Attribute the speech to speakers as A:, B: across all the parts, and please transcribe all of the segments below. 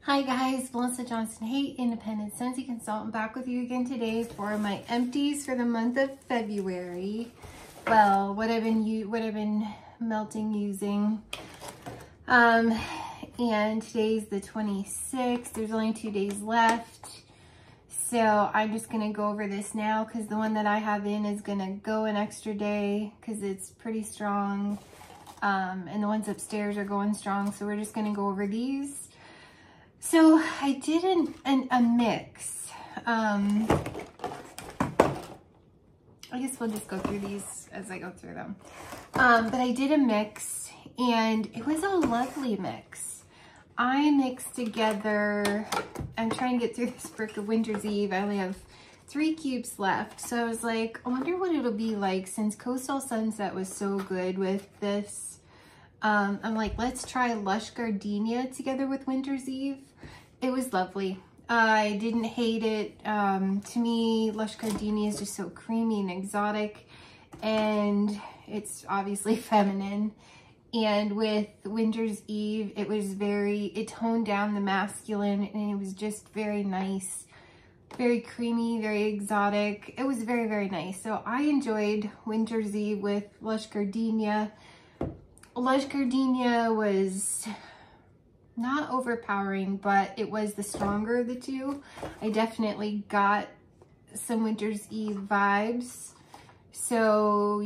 A: Hi guys, Melissa Johnson, hey independent Scentsy consultant, back with you again today for my empties for the month of February. Well, what I've been melting using. And today's the 26th. There's only 2 days left. So I'm just gonna go over this now because the one that I have in is gonna go an extra day because it's pretty strong. And the ones upstairs are going strong. So we're just gonna go over these. So I did a mix. I guess we'll just go through these as I go through them. But I did a mix and it was a lovely mix. I mixed together, I'm trying to get through this brick of Winter's Eve. I only have 3 cubes left. So I was like, I wonder what it'll be like since Coastal Sunset was so good with this. I'm like, let's try Lush Gardenia together with Winter's Eve. It was lovely. I didn't hate it. To me, Lush Gardenia is just so creamy and exotic, and it's obviously feminine. And with Winter's Eve, it toned down the masculine, and it was just very nice. Very creamy, very exotic. It was very, very nice. So I enjoyed Winter's Eve with Lush Gardenia. Lush Gardenia was not overpowering, but it was the stronger of the two. I definitely got some Winter's Eve vibes. So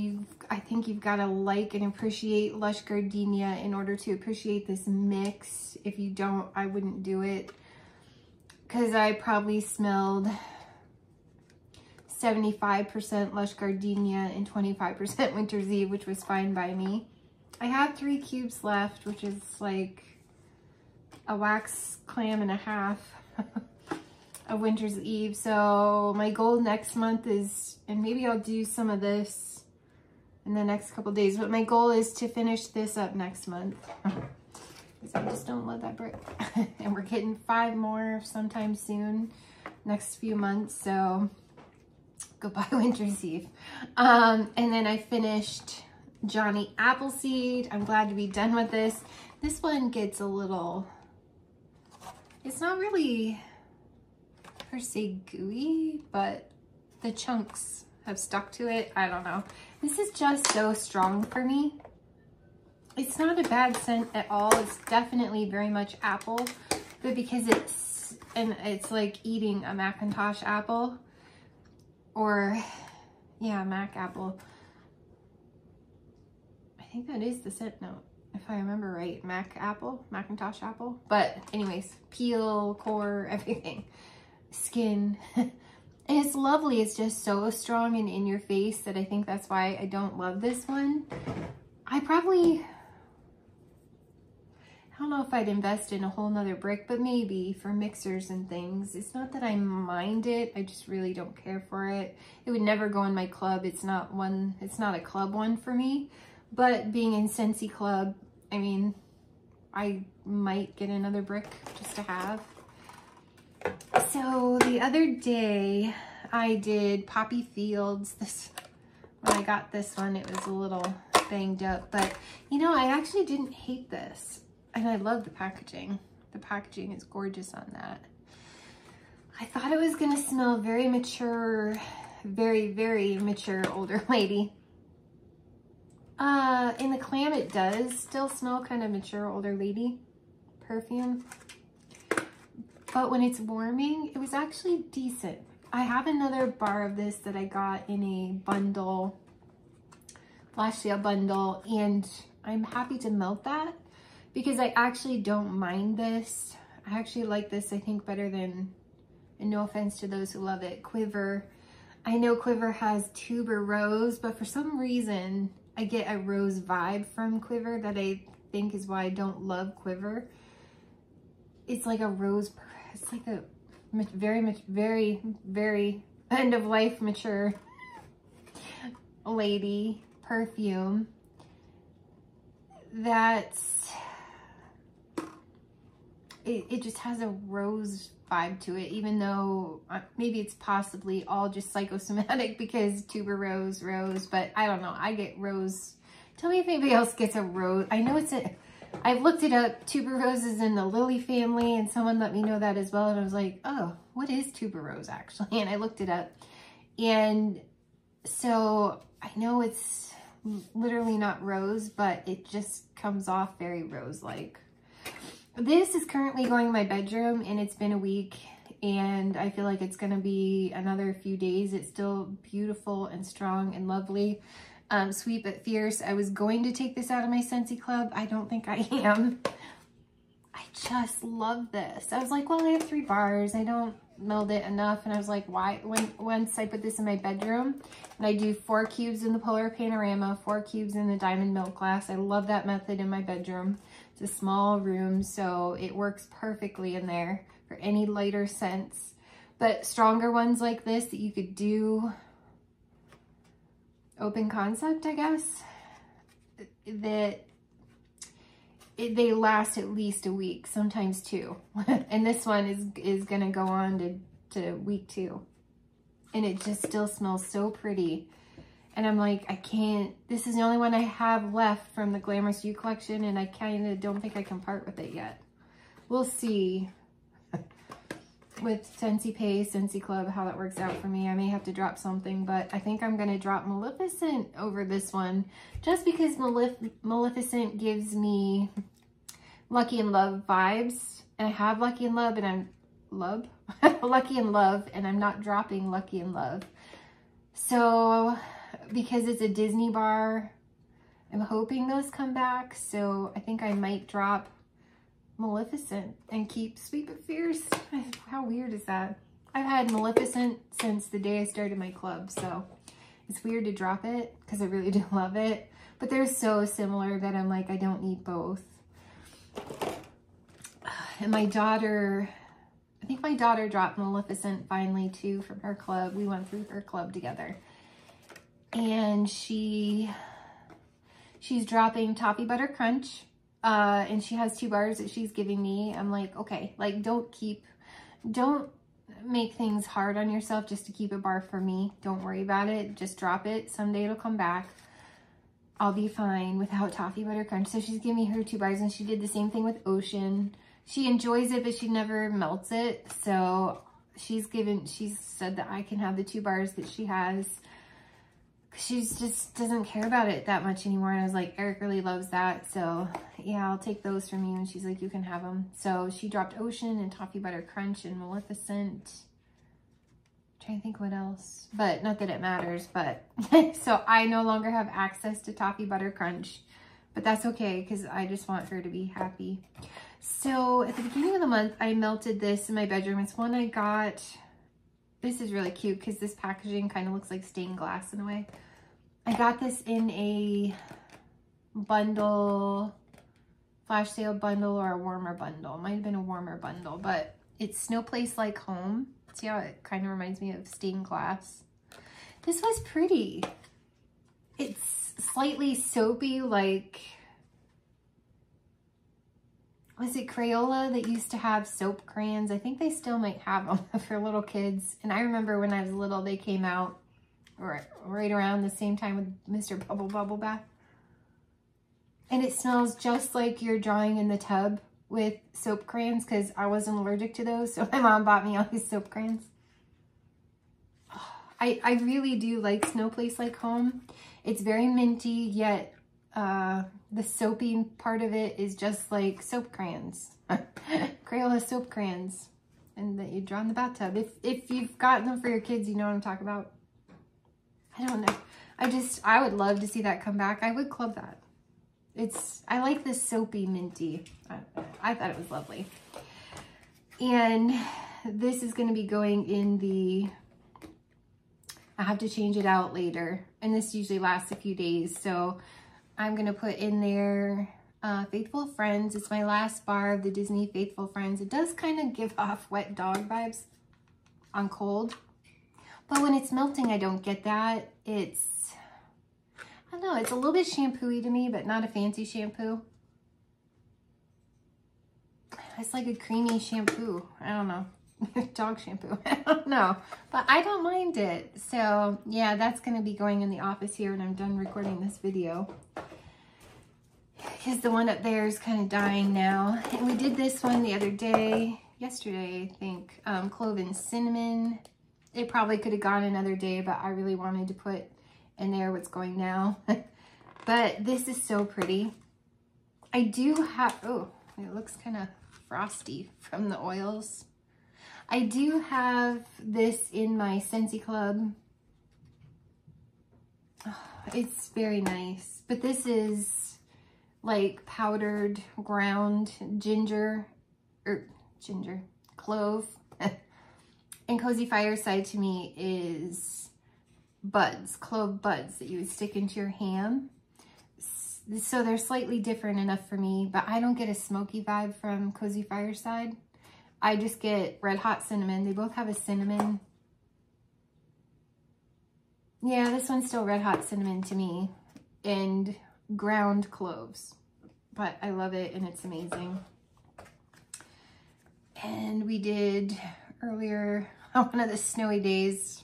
A: I think you've got to like and appreciate Lush Gardenia in order to appreciate this mix. If you don't, I wouldn't do it, because I probably smelled 75% Lush Gardenia and 25% Winter's Eve, which was fine by me. I have 3 cubes left, which is like a wax clam and a half of Winter's Eve. So my goal next month is, and maybe I'll do some of this in the next couple days, but my goal is to finish this up next month. Because I just don't love that brick. And we're getting 5 more sometime soon, next few months. So goodbye Winter's Eve. And then I finished Johnny Appleseed. I'm glad to be done with this. This one gets a little, it's not really per se gooey, but the chunks have stuck to it. I don't know. This is just so strong for me. It's not a bad scent at all. It's definitely very much apple, but because it's like eating a Macintosh apple, or yeah, Mac apple. I think that is the scent note, if I remember right. Macintosh apple. But anyways, peel, core, everything, skin. And it's lovely. It's just so strong and in your face that I think that's why I don't love this one. I don't know if I'd invest in a whole nother brick, but maybe for mixers and things. It's not that I mind it. I just really don't care for it. It would never go in my club. It's not a club one for me. But being in Scentsy Club, I mean, I might get another brick just to have. So the other day I did Poppy Fields. When I got this one, it was a little banged up, but you know, I actually didn't hate this. And I love the packaging. The packaging is gorgeous on that. I thought it was gonna smell very mature, very, very mature older lady. In the clam, it does still smell kind of mature older lady perfume. But when it's warming, it was actually decent. I have another bar of this that I got in a bundle, flash sale bundle, and I'm happy to melt that because I actually don't mind this. I actually like this, I think, better than, and no offense to those who love it, Quiver. I know Quiver has tuberose, but for some reason, I get a rose vibe from Quiver that I think is why I don't love Quiver. It's like a rose, it's like a very, very end of life mature lady perfume that's, it just has a rose vibe to it, even though maybe it's possibly all just psychosomatic because tuberose, rose, but I don't know. I get rose. Tell me if anybody else gets a rose. I know it's I've looked it up, tuberose is in the lily family, and someone let me know that as well. And I was like, oh, what is tuberose actually? And I looked it up. And so I know it's literally not rose, but it just comes off very rose-like. This is currently going in my bedroom, and it's been a week, and I feel like it's going to be another few days. It's still beautiful and strong and lovely. Sweet but fierce. I was going to take this out of my Scentsy club. I don't think I am. I just love this. I was like, well, I have 3 bars. I don't meld it enough. And I was like, why? Once I put this in my bedroom, and I do 4 cubes in the Polar Panorama, 4 cubes in the Diamond Milk Glass. I love that method in my bedroom. It's a small room, so it works perfectly in there for any lighter scents. But stronger ones like this that you could do open concept, I guess, that they last at least a week, sometimes 2. And this one is gonna go on to week 2. And it just still smells so pretty. And I'm like, I can't, this is the only one I have left from the Glamorous You collection, and I kind of don't think I can part with it yet. We'll see with Scentsy Pay, Scentsy Club, how that works out for me. I may have to drop something, but I think I'm going to drop Maleficent over this one, just because Maleficent gives me Lucky in Love vibes, and I have Lucky in Love, and I'm Lucky in Love, and I'm not dropping Lucky in Love. So because it's a Disney bar, I'm hoping those come back. So I think I might drop Maleficent and keep Sweet but Fierce. How weird is that? I've had Maleficent since the day I started my club, so it's weird to drop it because I really do love it. But they're so similar that I'm like, I don't need both. And my daughter, I think my daughter dropped Maleficent finally too from her club. We went through her club together. And she's dropping Toffee Butter Crunch. And she has 2 bars that she's giving me. I'm like, okay, like don't make things hard on yourself just to keep a bar for me. Don't worry about it. Just drop it. Someday it'll come back. I'll be fine without Toffee Butter Crunch. So she's giving me her 2 bars, and she did the same thing with Ocean. She enjoys it, but she never melts it. So she's said that I can have the 2 bars that she has. She just doesn't care about it that much anymore. And I was like, Eric really loves that. So yeah, I'll take those from you. And she's like, you can have them. So she dropped Ocean and Toffee Butter Crunch and Maleficent. I'm trying to think what else, but not that it matters. But so I no longer have access to Toffee Butter Crunch, but that's okay because I just want her to be happy. So at the beginning of the month, I melted this in my bedroom. It's one I got. This is really cute because this packaging kind of looks like stained glass in a way. I got this in a bundle, flash sale bundle, or a warmer bundle. It might have been a warmer bundle, but it's Snow Place Like Home. See how it kind of reminds me of stained glass? This was pretty. It's slightly soapy, like, was it Crayola that used to have soap crayons? I think they still might have them for little kids. And I remember when I was little, they came out right around the same time with Mr. Bubble Bath. And it smells just like you're drawing in the tub with soap crayons, because I wasn't allergic to those. So my mom bought me all these soap crayons. I really do like Snow Place Like Home. It's very minty, yet the soapy part of it is just like soap crayons. Crayola soap crayons. And that you draw in the bathtub. If you've gotten them for your kids, you know what I'm talking about. I don't know. I would love to see that come back. I would club that. I like this soapy minty. I thought it was lovely. And this is going to be going in the, I have to change it out later. And this usually lasts a few days. So I'm going to put in there Faithful Friends. It's my last bar of the Disney Faithful Friends. It does kind of give off wet dog vibes on cold. But when it's melting, I don't get that. I don't know, it's a little bit shampoo-y to me, but not a fancy shampoo. It's like a creamy shampoo. I don't know. Dog shampoo. I don't know. But I don't mind it. So, yeah, that's going to be going in the office here when I'm done recording this video. because the one up there is kind of dying now. And we did this one the other day, yesterday, I think, clove and cinnamon. It probably could have gone another day, but I really wanted to put in there what's going now. But this is so pretty. I do have, oh, it looks kind of frosty from the oils. I do have this in my Scentsy club. Oh, it's very nice, but this is like powdered ground clove. And Cozy Fireside to me is buds, clove buds that you would stick into your ham. So they're slightly different enough for me, but I don't get a smoky vibe from Cozy Fireside. I just get red hot cinnamon. They both have a cinnamon. Yeah, this one's still red hot cinnamon to me, and ground cloves, but I love it and it's amazing. And we did earlier on one of the snowy days,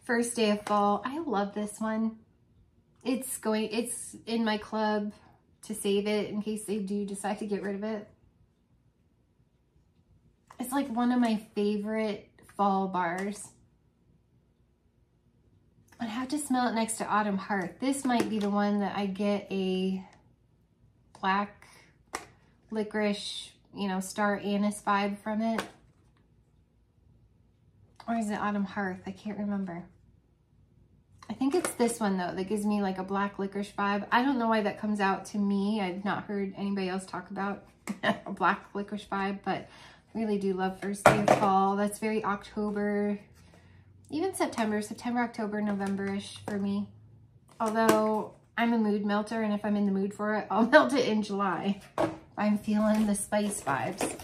A: first day of fall. I love this one. It's in my club to save it in case they do decide to get rid of it. It's like one of my favorite fall bars. I have to smell it next to Autumn Hearth. This might be the one that I get a black licorice, you know, star anise vibe from it. Or is it Autumn Hearth? I can't remember. I think it's this one though that gives me like a black licorice vibe. I don't know why that comes out to me. I've not heard anybody else talk about a black licorice vibe, but I really do love first day of fall. That's very October, even September, October, November-ish for me. Although I'm a mood melter, and if I'm in the mood for it, I'll melt it in July. I'm feeling the spice vibes.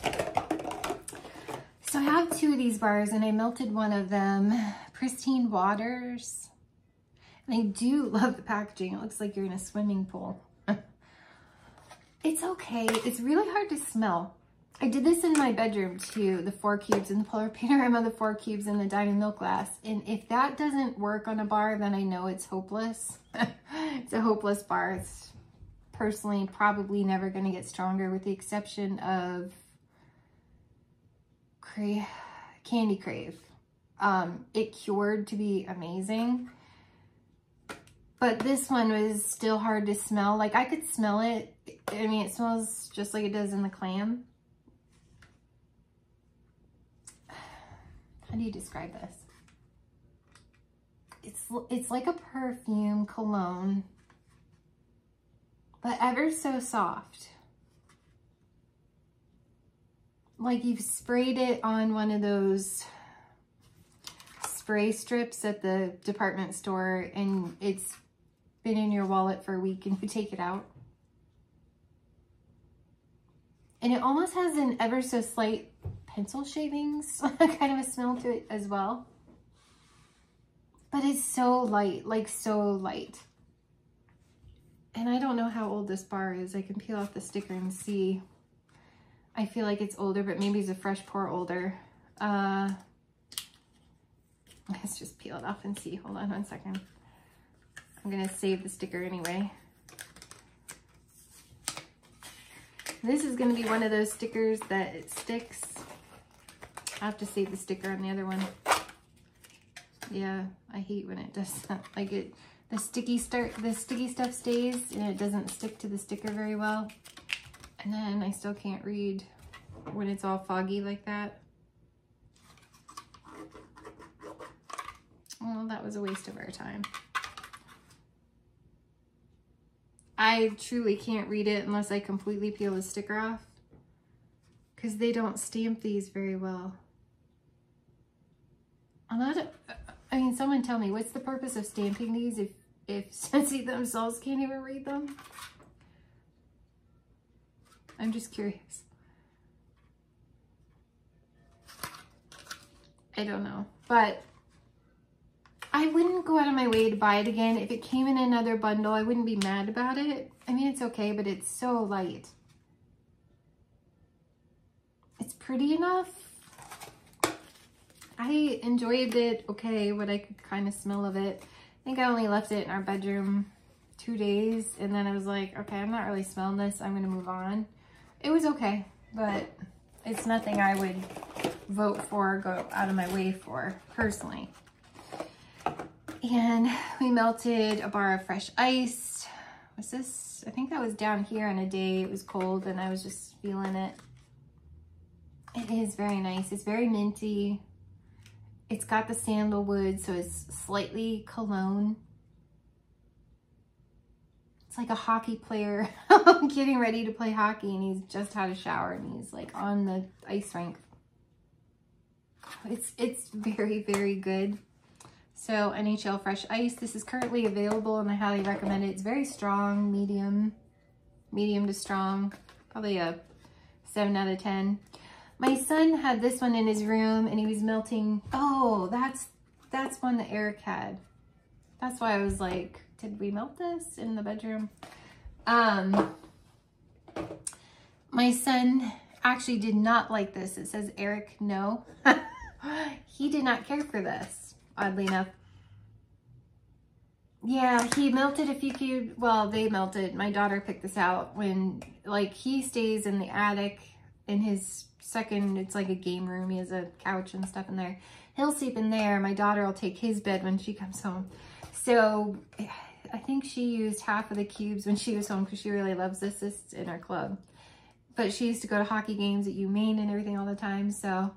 A: So I have two of these bars, and I melted one of them, Pristine Waters. And I do love the packaging. It looks like you're in a swimming pool. It's okay. It's really hard to smell. I did this in my bedroom too, the 4 cubes in the polar panorama, the 4 cubes in the diamond milk glass. And if that doesn't work on a bar, then I know it's hopeless. It's a hopeless bar. It's personally probably never going to get stronger with the exception of Candy Crave. It cured to be amazing. But this one was still hard to smell. Like I could smell it. I mean, it smells just like it does in the clam. How do you describe this? It's like a perfume cologne, but ever so soft. Like you've sprayed it on one of those spray strips at the department store and it's been in your wallet for a week and you take it out. And it almost has an ever so slight pencil shavings kind of a smell to it as well. But it's so light, like so light. And I don't know how old this bar is. I can peel off the sticker and see. I feel like it's older, but maybe it's a fresh pour older. Let's just peel it off and see. Hold on 1 second. I'm gonna save the sticker anyway. This is gonna be one of those stickers that it sticks. I have to save the sticker on the other one. Yeah, I hate when it does that. Like the sticky stuff stays and it doesn't stick to the sticker very well. And then I still can't read when it's all foggy like that. Well, that was a waste of our time. I truly can't read it unless I completely peel the sticker off because they don't stamp these very well. I mean, someone tell me, what's the purpose of stamping these if Scentsy themselves can't even read them? I'm just curious. I don't know, but I wouldn't go out of my way to buy it again. If it came in another bundle, I wouldn't be mad about it. I mean, it's okay, but it's so light. It's pretty enough. I enjoyed it okay, what I could kind of smell of it. I think I only left it in our bedroom 2 days, and then I was like, okay, I'm not really smelling this. I'm gonna move on. It was okay, but it's nothing I would vote for or go out of my way for personally. And we melted a bar of fresh ice. Was this? I think that was down here on a day it was cold and I was just feeling it. It is very nice. It's very minty. It's got the sandalwood, so it's slightly cologne. It's like a hockey player getting ready to play hockey, and he's just had a shower and he's like on the ice rink. It's very, very good. So NHL Fresh Ice, this is currently available and I highly recommend it. It's very strong, medium to strong, probably a 7 out of 10. My son had this one in his room and he was melting. Oh, that's one that Eric had. That's why I was like, did we melt this in the bedroom? My son actually did not like this. It says Eric, no. He did not care for this, oddly enough. Yeah, he melted a few cubes. Well, they melted. My daughter picked this out when, like, he stays in the attic in his second, it's like a game room. He has a couch and stuff in there. He'll sleep in there. My daughter will take his bed when she comes home. So I think she used half of the cubes when she was home because she really loves this. This is in our club. But she used to go to hockey games at UMaine and everything all the time. So,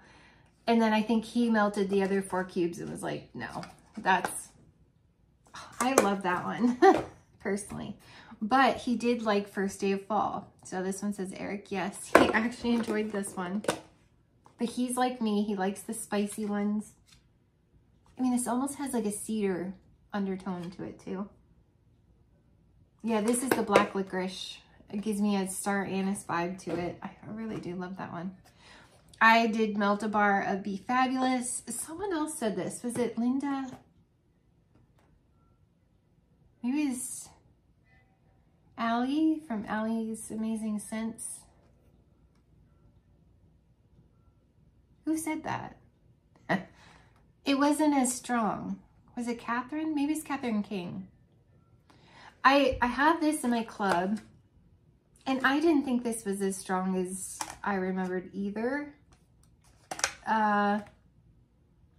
A: and then I think he melted the other 4 cubes and was like, no, I love that one personally. But he did like First Day of Fall. So this one says Eric, yes, he actually enjoyed this one. But he's like me, he likes the spicy ones. I mean, this almost has like a cedar undertone to it too. Yeah, this is the black licorice. It gives me a star anise vibe to it. I really do love that one. I did melt a bar of Be Fabulous. Someone else said this. Was it Linda? Maybe it was Allie from Allie's Amazing Scents. Who said that? It wasn't as strong. Was it Catherine? Maybe it's Catherine King. I have this in my club, and I didn't think this was as strong as I remembered either. But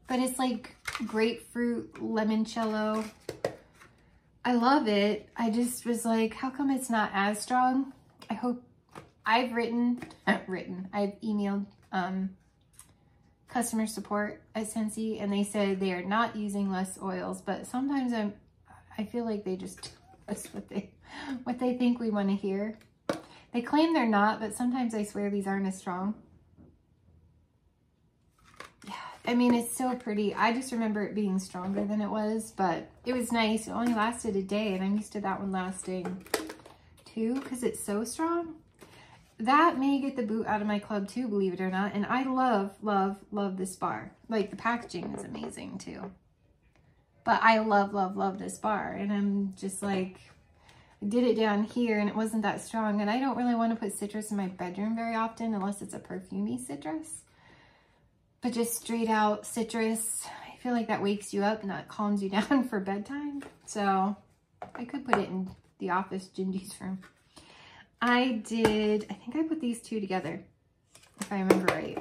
A: it's like grapefruit limoncello. I love it. I just was like, how come it's not as strong? I hope I've I've emailed customer support at Scentsy, and they said they are not using less oils, but sometimes I feel like they just that's what they think we want to hear. They claim they're not, but sometimes I swear these aren't as strong. Yeah, I mean, it's so pretty. I just remember it being stronger than it was, but it was nice. It only lasted a day, and I'm used to that one lasting 2 because it's so strong. That may get the boot out of my club too, believe it or not. And I love, love, love this bar. Like, the packaging is amazing too. But I love, love, love this bar. And I'm just like, I did it down here and it wasn't that strong. And I don't really want to put citrus in my bedroom very often unless it's a perfumey citrus. But just straight out citrus, I feel like that wakes you up and that calms you down for bedtime. So I could put it in the office Gingy's room. I think I put these 2 together, if I remember right.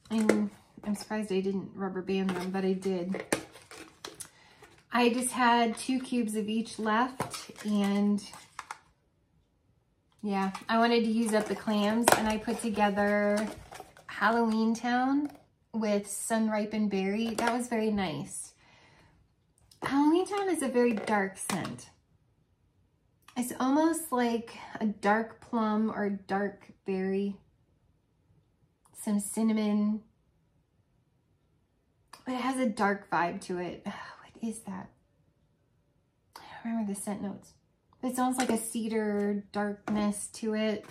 A: And I'm surprised I didn't rubber band them, but I did. I just had 2 cubes of each left, and yeah, I wanted to use up the clams, and I put together Halloween Town with Sun Ripened Berry. That was very nice. Halloween Town is a very dark scent. It's almost like a dark plum or dark berry. Some cinnamon. But it has a dark vibe to it. What is that? I don't remember the scent notes. It's almost like a cedar darkness to it.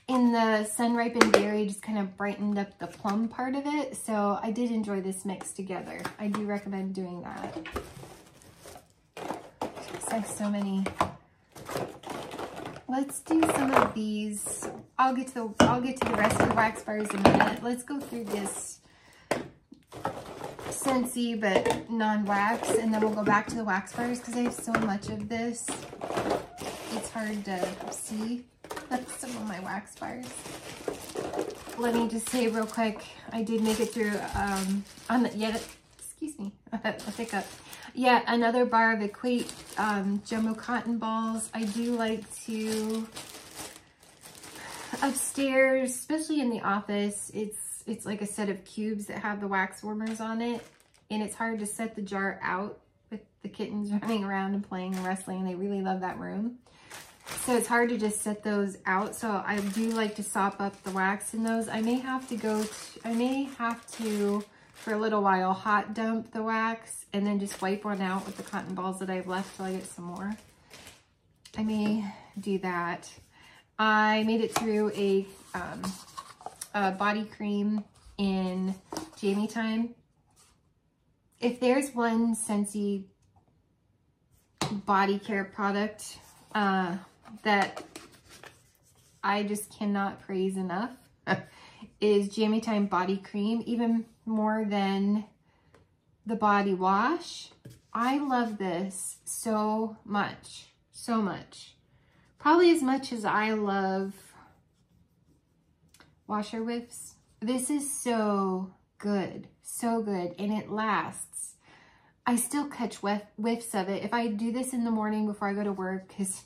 A: And the Sun Ripened Berry just kind of brightened up the plum part of it. So I did enjoy this mix together. I do recommend doing that. Like so many. Let's do some of these. I'll get to the rest of the wax bars in a minute. Let's go through this Scentsy, but non-wax, and then we'll go back to the wax bars because I have so much of this. It's hard to see. That's some of my wax bars. Let me just say real quick, I did make it through excuse me, a hiccup. Yeah, another bar of Equate jumbo cotton balls. I do like to, upstairs, especially in the office, it's like a set of cubes that have the wax warmers on it, and it's hard to set the jar out with the kittens running around and playing and wrestling, and they really love that room. So it's hard to just set those out. So I do like to sop up the wax in those. I may have to, for a little while, hot dump the wax and then just wipe one out with the cotton balls that I have left till I get some more. I may do that. I made it through a body cream in Jamie Time. If there's one Scentsy body care product that I just cannot praise enough is Jamie Time body cream, even more than the body wash. I love this so much, so much. Probably as much as I love washer whiffs. This is so good, and it lasts. I still catch whiffs of it. If I do this in the morning before I go to work, because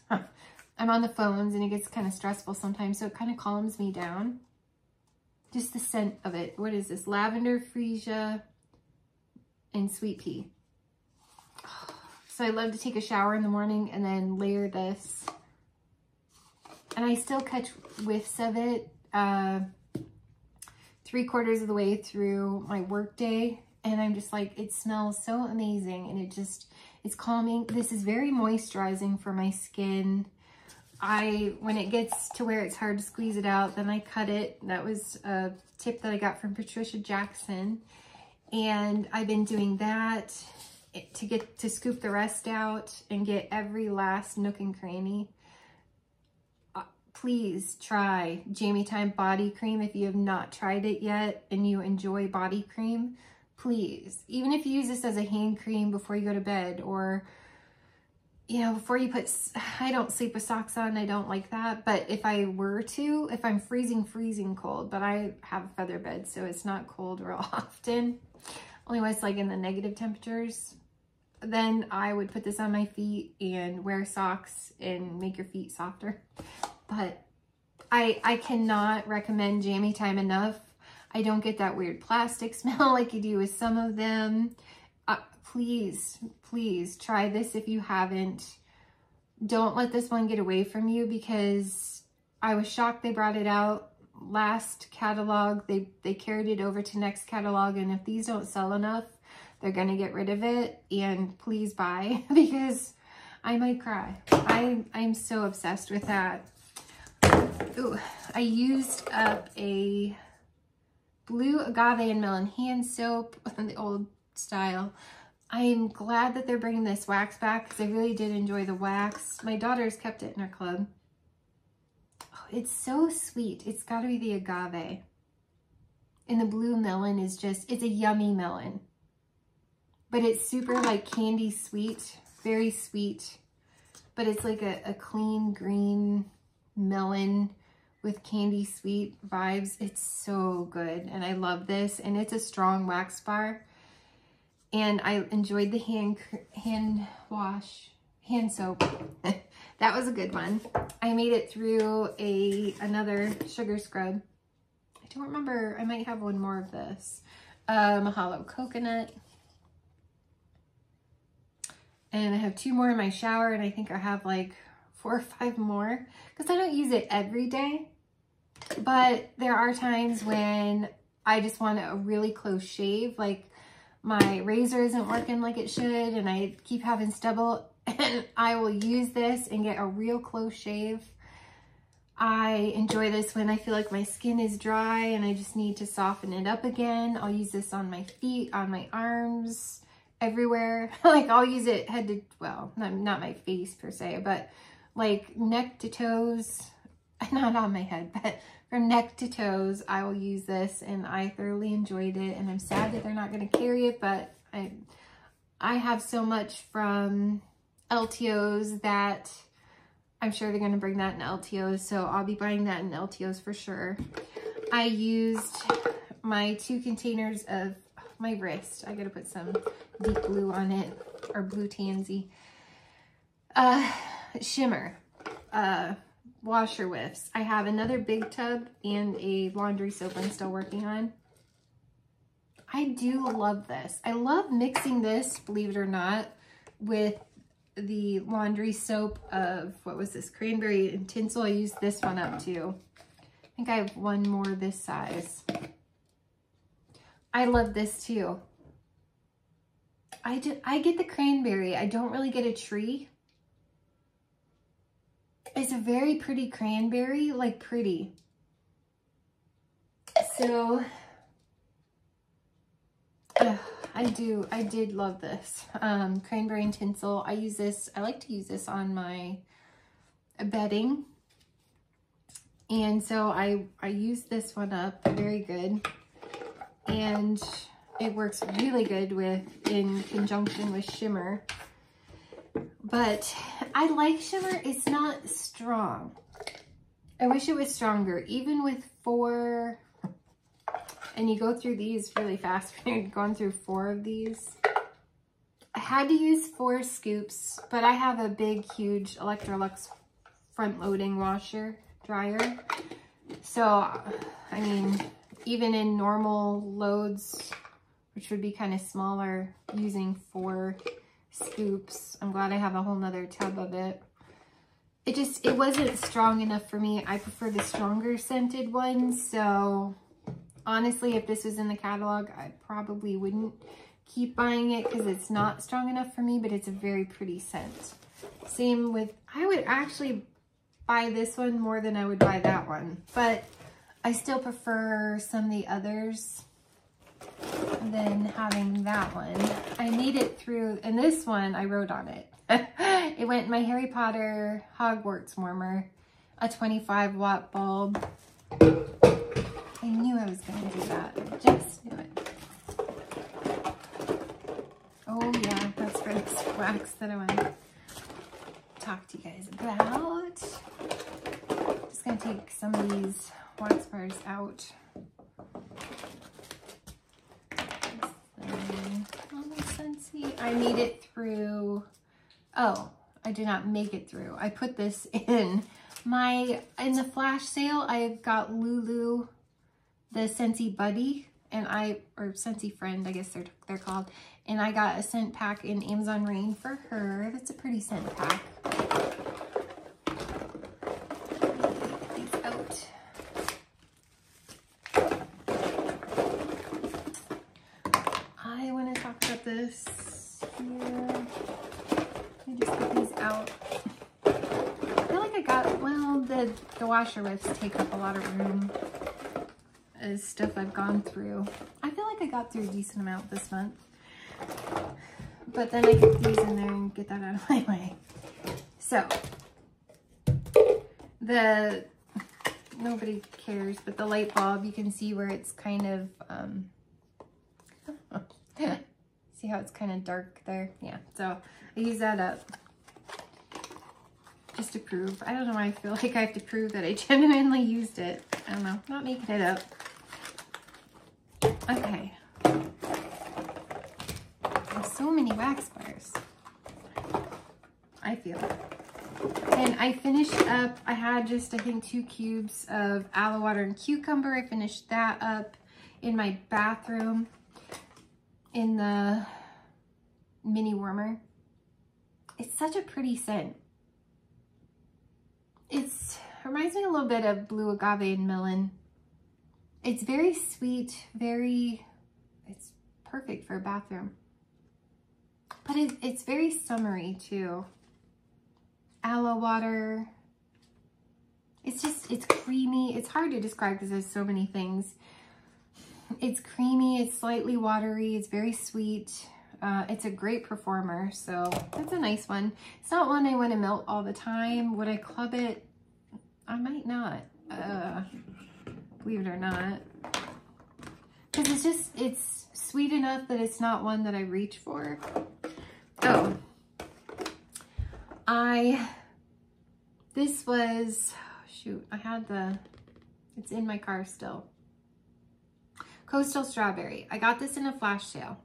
A: I'm on the phones and it gets kind of stressful sometimes, so it kind of calms me down. Just the scent of it. What is this? Lavender, freesia, and sweet pea. So I love to take a shower in the morning and then layer this. And I still catch whiffs of it 3/4 of the way through my work day. And I'm just like, it smells so amazing, and it's calming. This is very moisturizing for my skin. When it gets to where it's hard to squeeze it out, then I cut it. That was a tip that I got from Patricia Jackson. And I've been doing that to scoop the rest out and get every last nook and cranny. Please try Jamie Time body cream if you have not tried it yet and you enjoy body cream. Please, even if you use this as a hand cream before you go to bed, or before you put, I don't sleep with socks on, I don't like that, but if I were to, if I'm freezing cold, but I have a feather bed, so it's not cold real often, only when it's like in the negative temperatures, then I would put this on my feet and wear socks and make your feet softer. But I cannot recommend Jamie Time enough. I don't get that weird plastic smell like you do with some of them. Please try this if you haven't. Don't let this one get away from you, because I was shocked they brought it out last catalog. They carried it over to next catalog, and if these don't sell enough, they're gonna get rid of it. And please buy, because I might cry. I'm so obsessed with that. Ooh, I used up a blue agave and melon hand soap, the old style. I am glad that they're bringing this wax back, because I really did enjoy the wax. My daughter's kept it in her club. Oh, it's so sweet. It's got to be the agave. And the blue melon is just, it's a yummy melon. But it's super like candy sweet, very sweet. But it's like a clean green melon with candy sweet vibes. It's so good, and I love this, and it's a strong wax bar. And I enjoyed the hand soap. That was a good one. I made it through another sugar scrub. I don't remember, I might have one more of this. Mahalo coconut. And I have 2 more in my shower, and I think I have like 4 or 5 more, because I don't use it every day. But there are times when I just want a really close shave, like my razor isn't working like it should and I keep having stubble, and I will use this and get a real close shave. I enjoy this when I feel like my skin is dry and I just need to soften it up again. I'll use this on my feet, on my arms, everywhere. Like I'll use it head to, well, not my face per se, but like neck to toes, not on my head, but from neck to toes, I will use this, and I thoroughly enjoyed it. And I'm sad that they're not going to carry it, but I have so much from LTOs that I'm sure they're going to bring that in LTOs, so I'll be buying that in LTOs for sure. I used my 2 containers of my wrist. I got to put some deep blue on it, or blue tansy. Shimmer. Washer whiffs. I have another big tub and a laundry soap I'm still working on. I do love this. I love mixing this, believe it or not, with the laundry soap of, what was this, cranberry and tinsel. I used this one up too. I think I have one more this size. I love this too. I get the cranberry. I don't really get a tree. It's a very pretty cranberry, like pretty. So, I did love this. Cranberry and tinsel. I use this, I like to use this on my bedding. And so I use this one up, very good. And it works really good in conjunction with shimmer. But I like shimmer, it's not strong. I wish it was stronger, even with 4, and you go through these really fast when you're going through 4 of these. I had to use 4 scoops, but I have a big, huge Electrolux front-loading washer dryer. So, I mean, even in normal loads, which would be kind of smaller, using 4 scoops. I'm glad I have a whole nother tub of it. It wasn't strong enough for me. I prefer the stronger scented ones. So honestly, if this was in the catalog, I probably wouldn't keep buying it because it's not strong enough for me, but it's a very pretty scent. Same with, I would actually buy this one more than I would buy that one, but I still prefer some of the others than having that one. I made it through, and this one I wrote on it. It went in my Harry Potter Hogwarts warmer, a 25-watt bulb. I knew I was going to do that. I just knew it. Oh yeah, that's for this wax that I want to talk to you guys about. Just going to take some of these wax bars out. Scentsy. I made it through. Oh, I did not make it through. I put this in the flash sale. I got Lulu the Scentsy Buddy, and or Scentsy Friend, I guess they're called. And I got a scent pack in Amazon Rain for her. That's a pretty scent pack. Get these out. I want to talk about this here. Let me just get these out. I feel like I got, well, the washer whips take up a lot of room as stuff I've gone through. I feel like I got through a decent amount this month. But then I get these in there and get that out of my way. So, nobody cares, but the light bulb, you can see where it's kind of, see how it's kind of dark there? Yeah, so I use that up just to prove. I don't know why I feel like I have to prove that I genuinely used it. I don't know, not making it up. Okay. There's so many wax bars, I feel. And I finished up, I had just, I think, 2 cubes of aloe water and cucumber. I finished that up in my bathroom in the mini warmer. It's such a pretty scent. It reminds me a little bit of blue agave and melon. It's very sweet, it's perfect for a bathroom. But it's very summery too. Aloe water. It's creamy. It's hard to describe because there's so many things. It's creamy, it's slightly watery, it's very sweet. It's a great performer, so that's a nice one. It's not one I want to melt all the time. Would I club it? I might not. believe it or not. Because it's sweet enough that it's not one that I reach for. Oh. This was, shoot, I had it's in my car still. Coastal Strawberry. I got this in a flash sale.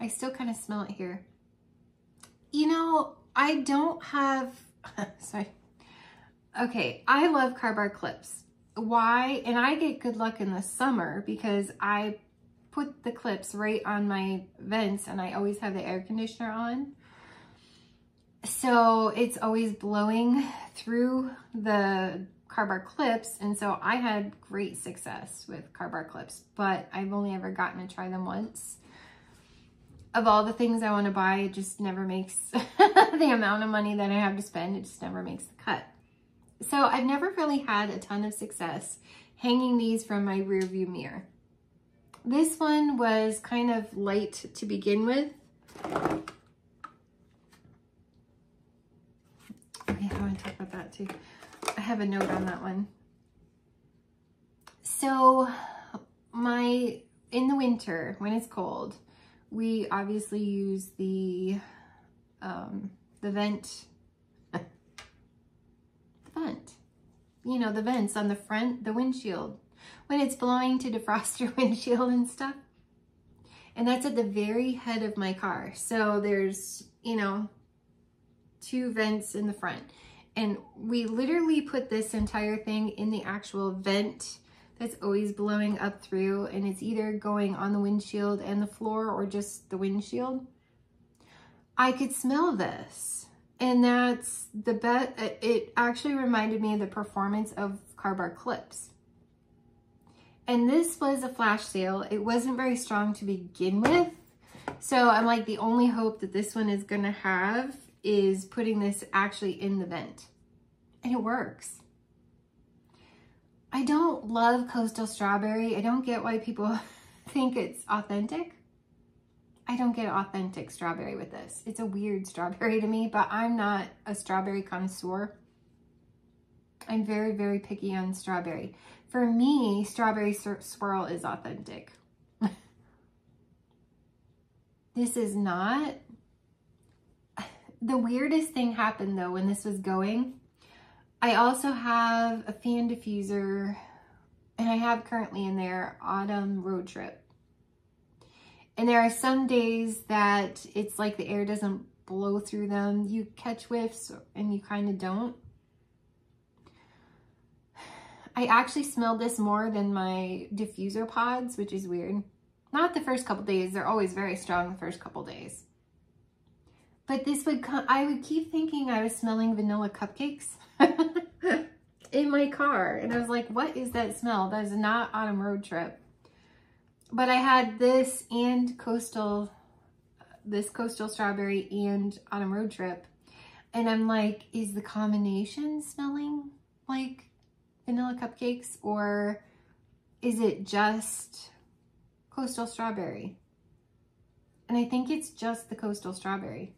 A: I still kind of smell it here. You know, I don't have, sorry. Okay, I love car bar clips. Why? And I get good luck in the summer because I put the clips right on my vents and I always have the air conditioner on. So it's always blowing through the car bar clips. And so I had great success with car bar clips, but I've only ever gotten to try them once. Of all the things I want to buy, it just never makes the amount of money that I have to spend. It just never makes the cut. So I've never really had a ton of success hanging these from my rear view mirror. This one was kind of light to begin with. Okay, I want to talk about that too. I have a note on that one. So in the winter, when it's cold, we obviously use the vent, you know, the vents on the front, the windshield, when it's blowing to defrost your windshield and stuff. And that's at the very head of my car. So there's, you know, 2 vents in the front. And we literally put this entire thing in the actual vent that's always blowing up through, and it's either going on the windshield and the floor or just the windshield. I could smell this, and that's the best. It actually reminded me of the performance of car bar clips. And this was a flash sale. It wasn't very strong to begin with. So I'm like, the only hope that this one is gonna have is putting this actually in the vent. And it works. I don't love Coastal Strawberry. I don't get why people think it's authentic. I don't get authentic strawberry with this. It's a weird strawberry to me, but I'm not a strawberry connoisseur. I'm very, very picky on strawberry. For me, strawberry swirl is authentic. This is not. The weirdest thing happened though when this was going. I also have a fan diffuser, and I have currently in there Autumn Road Trip. And there are some days that it's like the air doesn't blow through them. You catch whiffs and you kind of don't. I actually smelled this more than my diffuser pods, which is weird. Not the first couple days. They're always very strong the first couple days. But this would come, I would keep thinking I was smelling vanilla cupcakes in my car. And I was like, what is that smell? That is not Autumn Road Trip. But I had this and Coastal Strawberry and Autumn Road Trip. And I'm like, is the combination smelling like vanilla cupcakes, or is it just Coastal Strawberry? And I think it's just the Coastal Strawberry.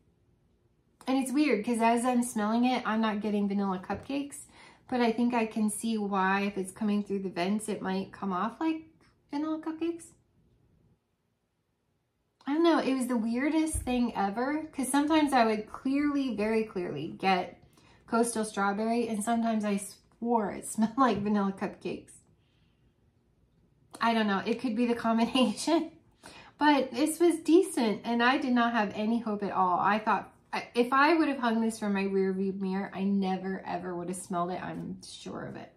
A: And it's weird because as I'm smelling it, I'm not getting vanilla cupcakes, but I think I can see why if it's coming through the vents, it might come off like vanilla cupcakes. I don't know. It was the weirdest thing ever because sometimes I would clearly, very clearly get Coastal Strawberry, and sometimes I swore it smelled like vanilla cupcakes. I don't know. It could be the combination, but this was decent, and I did not have any hope at all. I thought if I would have hung this from my rear view mirror, I never ever would have smelled it. I'm sure of it.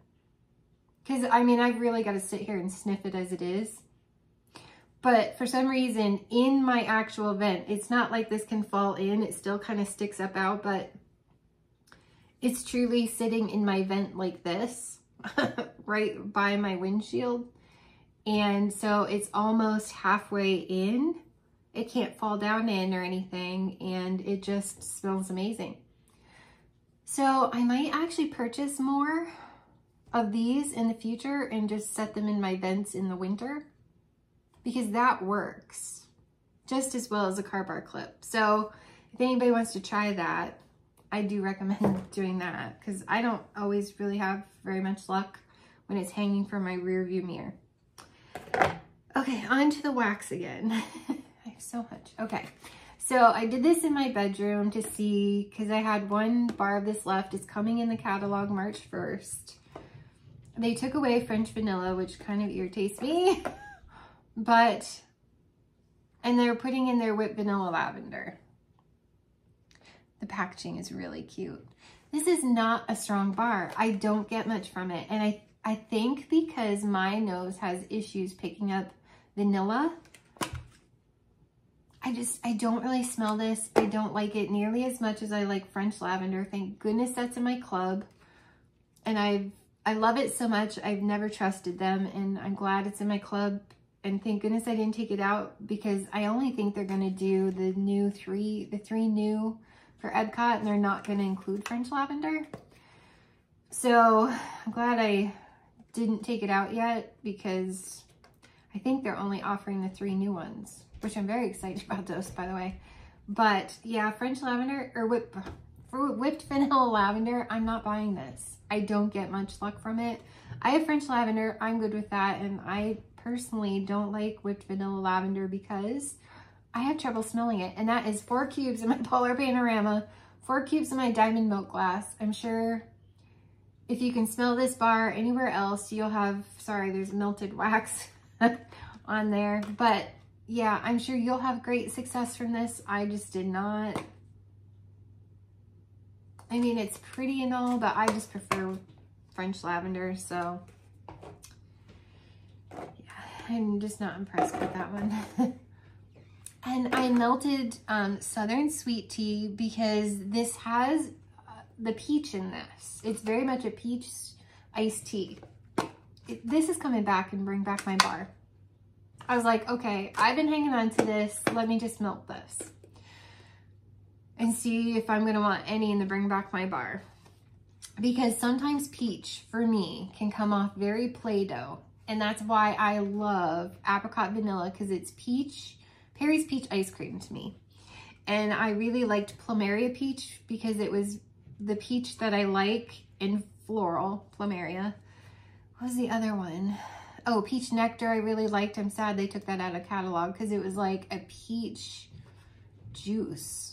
A: Because I mean, I've really got to sit here and sniff it as it is. But for some reason, in my actual vent, it's not like this can fall in. It still kind of sticks up out, but it's truly sitting in my vent like this, right by my windshield. And so it's almost halfway in. It can't fall down in or anything, and it just smells amazing. So I might actually purchase more of these in the future and just set them in my vents in the winter, because that works just as well as a car bar clip. So if anybody wants to try that, I do recommend doing that, because I don't always really have very much luck when it's hanging from my rear view mirror. Okay, on to the wax again. I have so much. Okay, so I did this in my bedroom to see, because I had one bar of this left. It's coming in the catalog March 1st. They took away French vanilla, which kind of irritates me, but, and they're putting in their whipped vanilla lavender. The packaging is really cute. This is not a strong bar. I don't get much from it. And I think because my nose has issues picking up vanilla, I don't really smell this. I don't like it nearly as much as I like French lavender. Thank goodness that's in my club. And I love it so much. I've never trusted them, and I'm glad it's in my club. And thank goodness I didn't take it out, because I only think they're gonna do the three new for Epcot, and they're not gonna include French lavender. So I'm glad I didn't take it out yet, because I think they're only offering the 3 new ones, which I'm very excited about those, by the way. But yeah, French lavender, or whipped vanilla lavender, I'm not buying this. I don't get much luck from it. I have French lavender, I'm good with that, and I personally don't like whipped vanilla lavender because I have trouble smelling it. And that is 4 cubes in my Polar Panorama, 4 cubes in my Diamond Milk glass. I'm sure if you can smell this bar anywhere else, you'll have, sorry, there's melted wax on there. But yeah, I'm sure you'll have great success from this. I just did not. I mean, it's pretty and all, but I just prefer French lavender, so yeah, I'm just not impressed with that one. And I melted Southern Sweet Tea because this has the peach in this. It's very much a peach iced tea. This is coming back and bring back my bar. I was like, okay, I've been hanging on to this. Let me just melt this and see if I'm gonna want any in the bring back my bar. Because sometimes peach, for me, can come off very Play-Doh. And that's why I love apricot vanilla, because it's peach, Perry's peach ice cream to me. And I really liked Plumeria peach because it was the peach that I like in floral, Plumeria. What was the other one? Oh, peach nectar I really liked. I'm sad they took that out of catalog because it was like a peach juice.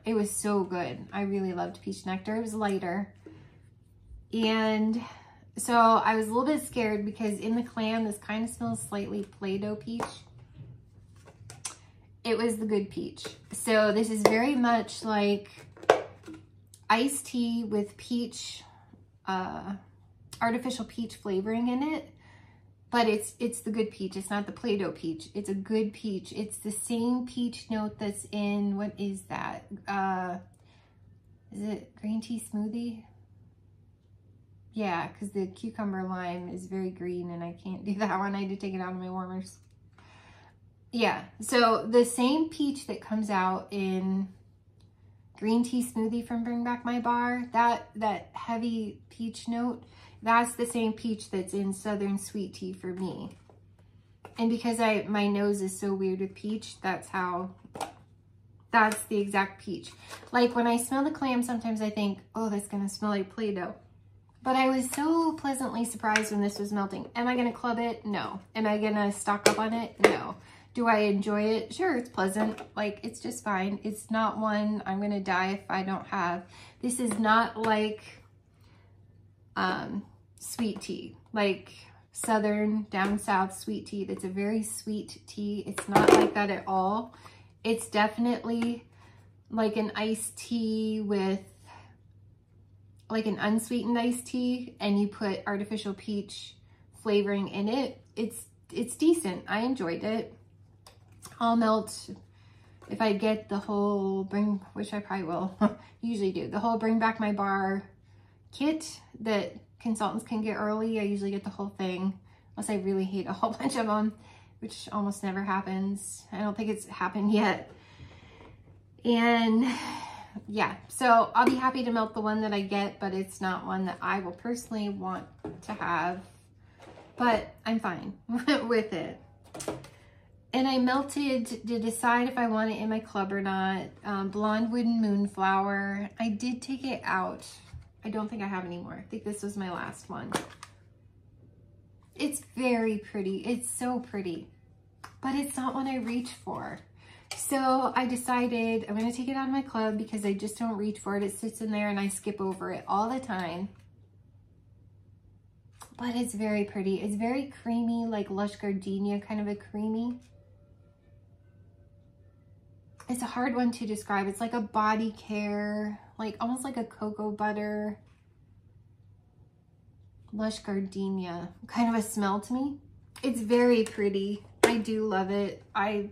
A: It was so good. I really loved peach nectar. It was lighter. And so I was a little bit scared because in the clam, this kind of smells slightly Play-Doh peach. It was the good peach. So this is very much like iced tea with peach, artificial peach flavoring in it. But it's the good peach. It's not the Play-Doh peach. It's a good peach. It's the same peach note that's in, what is that? Is it green tea smoothie? Yeah, because the cucumber lime is very green and I can't do that one. I had to take it out of my warmers. Yeah, so the same peach that comes out in green tea smoothie from Bring Back My Bar, that heavy peach note, that's the same peach that's in Southern Sweet Tea for me. And because my nose is so weird with peach, that's the exact peach. Like when I smell the clam, sometimes I think, oh, that's gonna smell like Play-Doh. But I was so pleasantly surprised when this was melting. Am I gonna club it? No. Am I gonna stock up on it? No. Do I enjoy it? Sure, it's pleasant. Like, it's just fine. It's not one I'm gonna die if I don't have. This is not like sweet tea, like Southern, down south sweet tea. That's a very sweet tea. It's not like that at all. It's definitely like an iced tea with like an unsweetened iced tea, and you put artificial peach flavoring in it. It's decent. I enjoyed it. I'll melt if I get the whole which I probably will usually do, the whole Bring Back My Bar kit that consultants can get early. I usually get the whole thing, unless I really hate a whole bunch of them, which almost never happens. I don't think it's happened yet. And yeah, so I'll be happy to melt the one that I get, but it's not one that I will personally want to have, but I'm fine with it. And I melted to decide if I want it in my club or not. Blonde Wooden Moonflower. I did take it out. I don't think I have any more. I think this was my last one. It's very pretty. It's so pretty, but it's not what I reach for. So I decided I'm going to take it out of my club because I just don't reach for it. It sits in there and I skip over it all the time. But it's very pretty. It's very creamy, like Lush Gardenia, kind of a creamy. It's a hard one to describe. It's like a body care, like almost like a cocoa butter, Lush Gardenia kind of a smell to me. It's very pretty. I do love it. I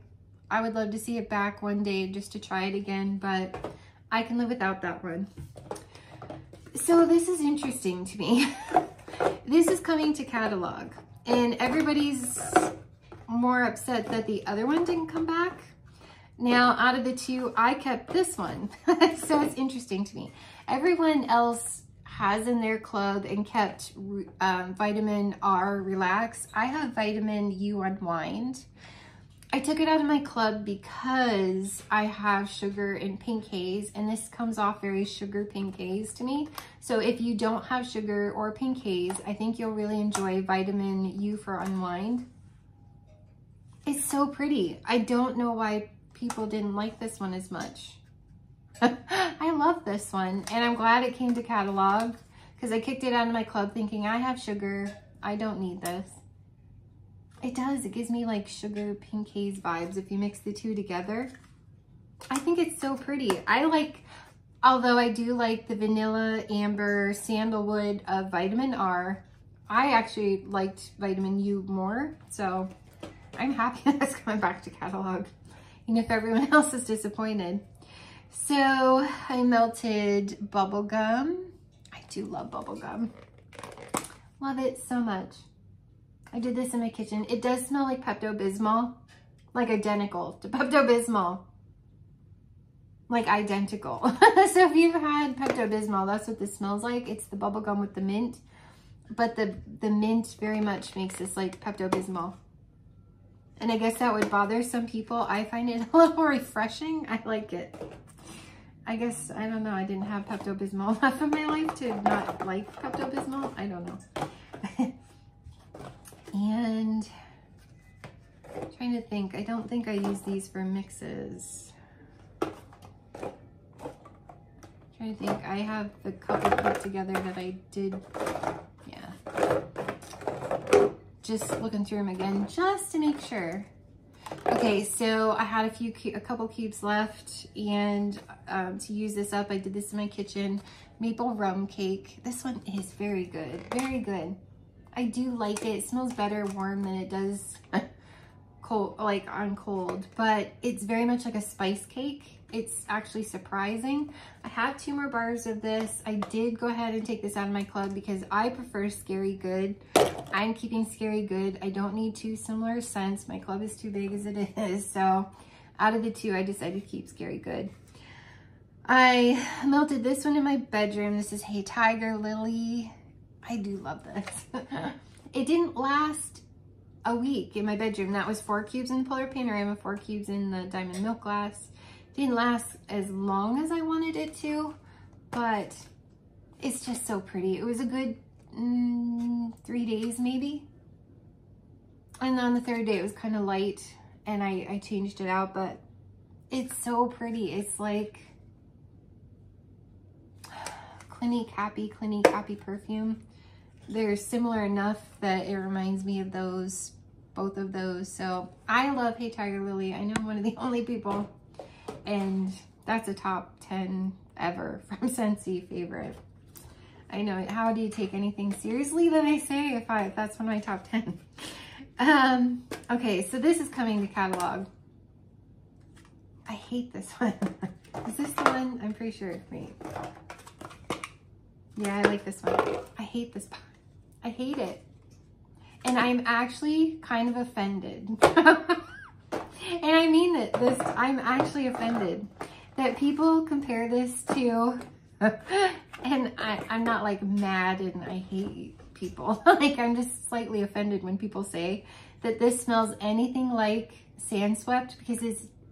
A: would love to see it back one day just to try it again, but I can live without that one. So this is interesting to me. This is coming to catalog, and everybody's more upset that the other one didn't come back. Now, out of the two, I kept this one. So it's interesting to me. Everyone else has in their club and kept Vitamin R Relax. I have Vitamin U Unwind. I took it out of my club because I have sugar and pink haze, and this comes off very sugar pink haze to me. So if you don't have sugar or pink haze, I think you'll really enjoy Vitamin U for Unwind. It's so pretty. I don't know why people didn't like this one as much. I love this one, and I'm glad it came to catalog because I kicked it out of my club thinking I have sugar. I don't need this. It does. It gives me like sugar pink haze vibes if you mix the two together. I think it's so pretty. I like, although I do like the vanilla, amber, sandalwood of Vitamin R, I actually liked Vitamin U more. So I'm happy that's coming back to catalog, even if everyone else is disappointed. So I melted bubble gum. I do love bubble gum. Love it so much. I did this in my kitchen. It does smell like Pepto-Bismol, like identical to Pepto-Bismol. Like identical. So if you've had Pepto-Bismol, that's what this smells like. It's the bubble gum with the mint, but the mint very much makes this like Pepto-Bismol. And I guess that would bother some people. I find it a little refreshing. I like it. I guess, I don't know, I didn't have Pepto-Bismol enough in my life to not like Pepto-Bismol. I don't know. And I'm trying to think, I don't think I use these for mixes. Trying to think, I have the couple put together that I did, yeah. Just looking through them again, just to make sure. Okay, so I had a couple cubes left, and to use this up, I did this in my kitchen. Maple rum cake. This one is very good, very good. I do like it. It smells better warm than it does cold, like on cold, but it's very much like a spice cake. It's actually surprising. I have 2 more bars of this. I did go ahead and take this out of my club because I prefer Scary Good. I'm keeping Scary Good. I don't need 2 similar scents. My club is too big as it is. So out of the 2, I decided to keep Scary Good. I melted this one in my bedroom. This is Hey Tiger Lily. I do love this. It didn't last a week in my bedroom. That was 4 cubes in the Polar Panorama, 4 cubes in the Diamond Milk Glass. Didn't last as long as I wanted it to, but it's just so pretty. It was a good 3 days maybe. And on the 3rd day it was kind of light and I changed it out, but it's so pretty. It's like Clinique Happy perfume. They're similar enough that it reminds me of those, both of those. So I love Hey Tiger Lily. I know I'm one of the only people, and that's a top 10 ever from Scentsy favorite. I know, how do you take anything seriously that I say if that's one of my top 10? Okay, so this is coming to catalog. I hate this one. Is this the one? I'm pretty sure. Wait. Yeah, I like this one. I hate this. I hate it. And I'm actually kind of offended. And I mean it. I'm actually offended that people compare this to, and I'm not like mad and I hate people. Like, I'm just slightly offended when people say that this smells anything like Sandswept, because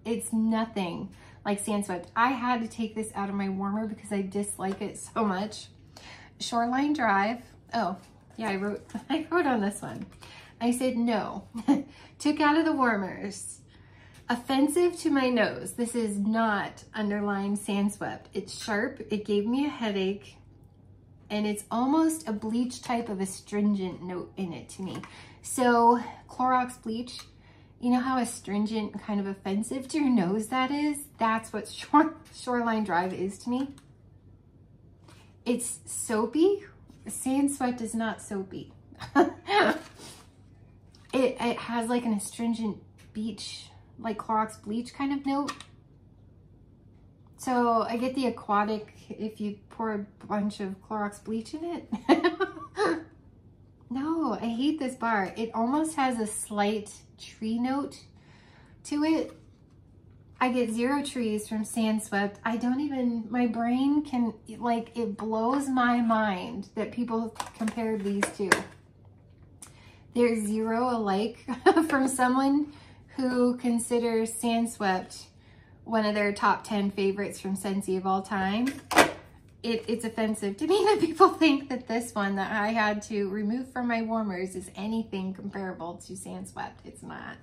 A: it's nothing like Sandswept. I had to take this out of my warmer because I dislike it so much. Shoreline Drive. Oh, Yeah, I wrote on this one. I said no. Took out of the warmers. Offensive to my nose. This is not underlined Sandswept. It's sharp. It gave me a headache. And it's almost a bleach type of astringent note in it to me. So Clorox bleach, you know how astringent, kind of offensive to your nose that is? That's what Shoreline Drive is to me. It's soapy. Sandswept is not soapy. It has like an astringent beach, like Clorox bleach kind of note. So I get the aquatic if you pour a bunch of Clorox bleach in it. No, I hate this bar. It almost has a slight tree note to it. I get 0 trees from Sandswept. I don't even, my brain can, like, it blows my mind that people compared these two. There's 0 alike from someone who considers Sandswept one of their top 10 favorites from Scentsy of all time. It's offensive to me that people think that this one that I had to remove from my warmers is anything comparable to Sandswept. It's not.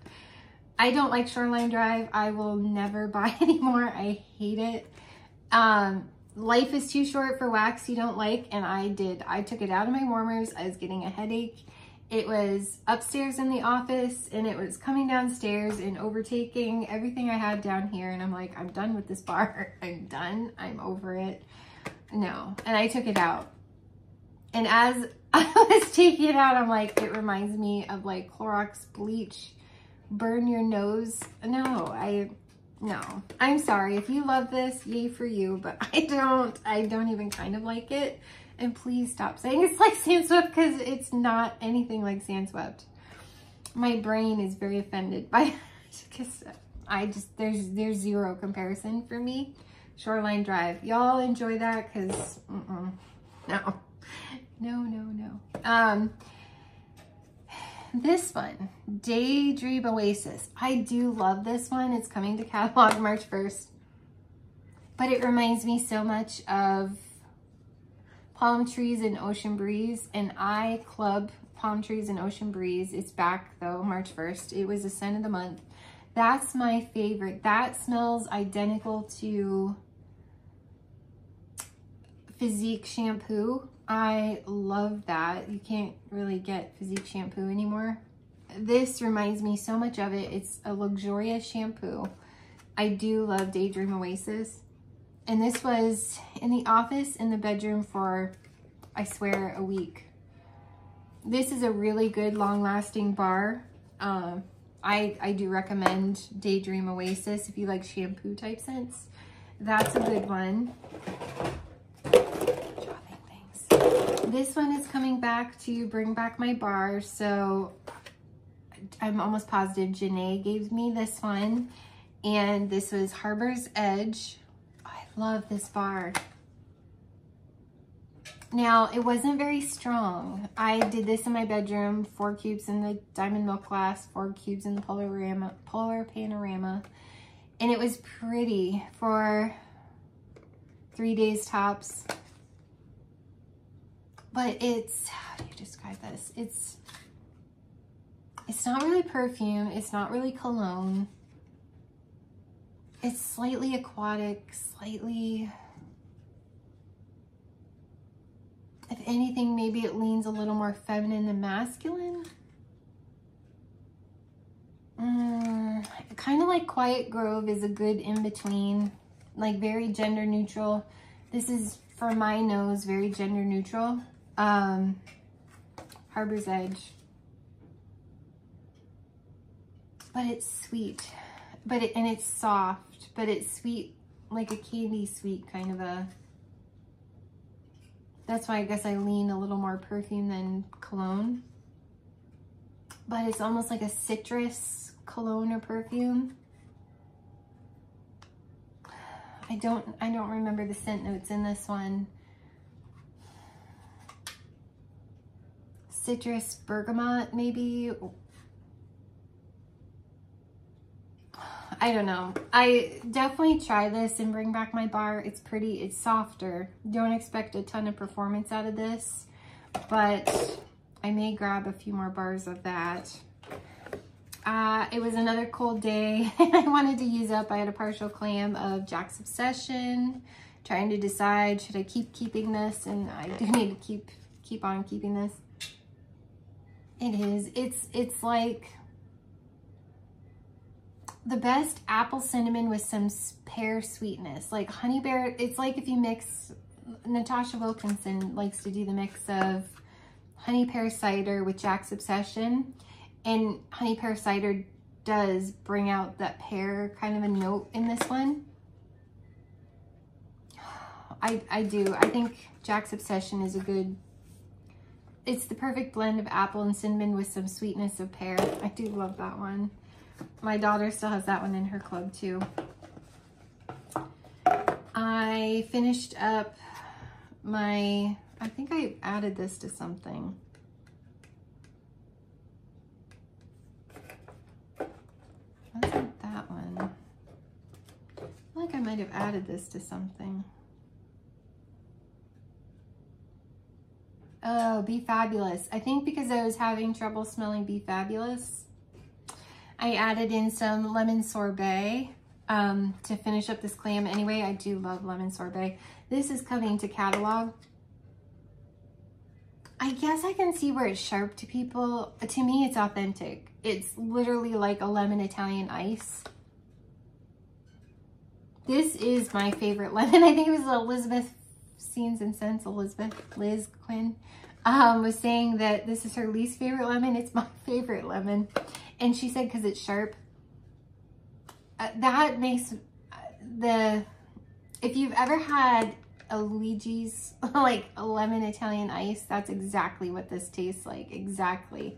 A: I don't like Shoreline Drive. I will never buy anymore. I hate it. Life is too short for wax you don't like, and I did. I took it out of my warmers. I was getting a headache. It was upstairs in the office, and it was coming downstairs and overtaking everything I had down here, and I'm like, I'm done with this bar. I'm done. I'm over it. No. And I took it out. And as I was taking it out, I'm like, it reminds me of like Clorox bleach. Burn your nose. No. I'm sorry. If you love this, yay for you, but I don't even kind of like it. And please stop saying it's like Sandswept, because it's not anything like Sandswept. My brain is very offended by it, because there's 0 comparison for me. Shoreline Drive. Y'all enjoy that, because no. This one, Daydream Oasis. I do love this one. It's coming to catalog March 1st. But it reminds me so much of Palm Trees and Ocean Breeze. And I club Palm Trees and Ocean Breeze. It's back though, March 1st. It was a scent of the month. That's my favorite. That smells identical to Physique shampoo. I love that. You can't really get Physique shampoo anymore. This reminds me so much of it. It's a luxurious shampoo. I do love Daydream Oasis. And this was in the office, in the bedroom for, I swear, a week. This is a really good long-lasting bar. I do recommend Daydream Oasis if you like shampoo type scents. That's a good one. Dropping things. This one is coming back to bring back my bar. So I'm almost positive Janae gave me this one. And this was Harbor's Edge. I love this bar. Now, it wasn't very strong. I did this in my bedroom, 4 cubes in the Diamond Milk glass, 4 cubes in the Polar Panorama. And it was pretty for 3 days tops. But it's, how do you describe this? It's not really perfume. It's not really cologne. It's slightly aquatic, slightly... If anything, maybe it leans a little more feminine than masculine. Kind of like Quiet Grove is a good in-between, like very gender neutral. This is, for my nose, very gender neutral. Harbor's Edge. But it's sweet. And it's soft, but it's sweet, like a candy sweet kind of a... That's why I guess I lean a little more perfume than cologne. But it's almost like a citrus cologne or perfume. I don't remember the scent notes in this one. Citrus bergamot, maybe. I don't know. I definitely try this and bring back my bar. It's pretty, it's softer. Don't expect a ton of performance out of this, but I may grab a few more bars of that. It was another cold day and I wanted to use up, I had a partial clam of Jack's Obsession, trying to decide, should I keep keeping this? And I do need to keep on keeping this. It is, it's like the best apple cinnamon with some pear sweetness, like honey bear. It's like if you mix, Natasha Wilkinson likes to do the mix of honey pear cider with Jack's Obsession, and honey pear cider does bring out that pear kind of a note in this one. I do. I think Jack's Obsession is a good, it's the perfect blend of apple and cinnamon with some sweetness of pear. I do love that one. My daughter still has that one in her club too. I finished up my, I think I added this to something. Wasn't that one? I feel like I might have added this to something. Oh, Be Fabulous. I think because I was having trouble smelling Be Fabulous, I added in some lemon sorbet to finish up this clam. Anyway, I do love lemon sorbet. This is coming to catalog. I guess I can see where it's sharp to people. To me, it's authentic. It's literally like a lemon Italian ice. This is my favorite lemon. I think it was Elizabeth Scenes and Scents, Liz Quinn, was saying that this is her least favorite lemon. It's my favorite lemon. And she said because it's sharp. That makes if you've ever had a Luigi's, like a lemon Italian ice, that's exactly what this tastes like, exactly.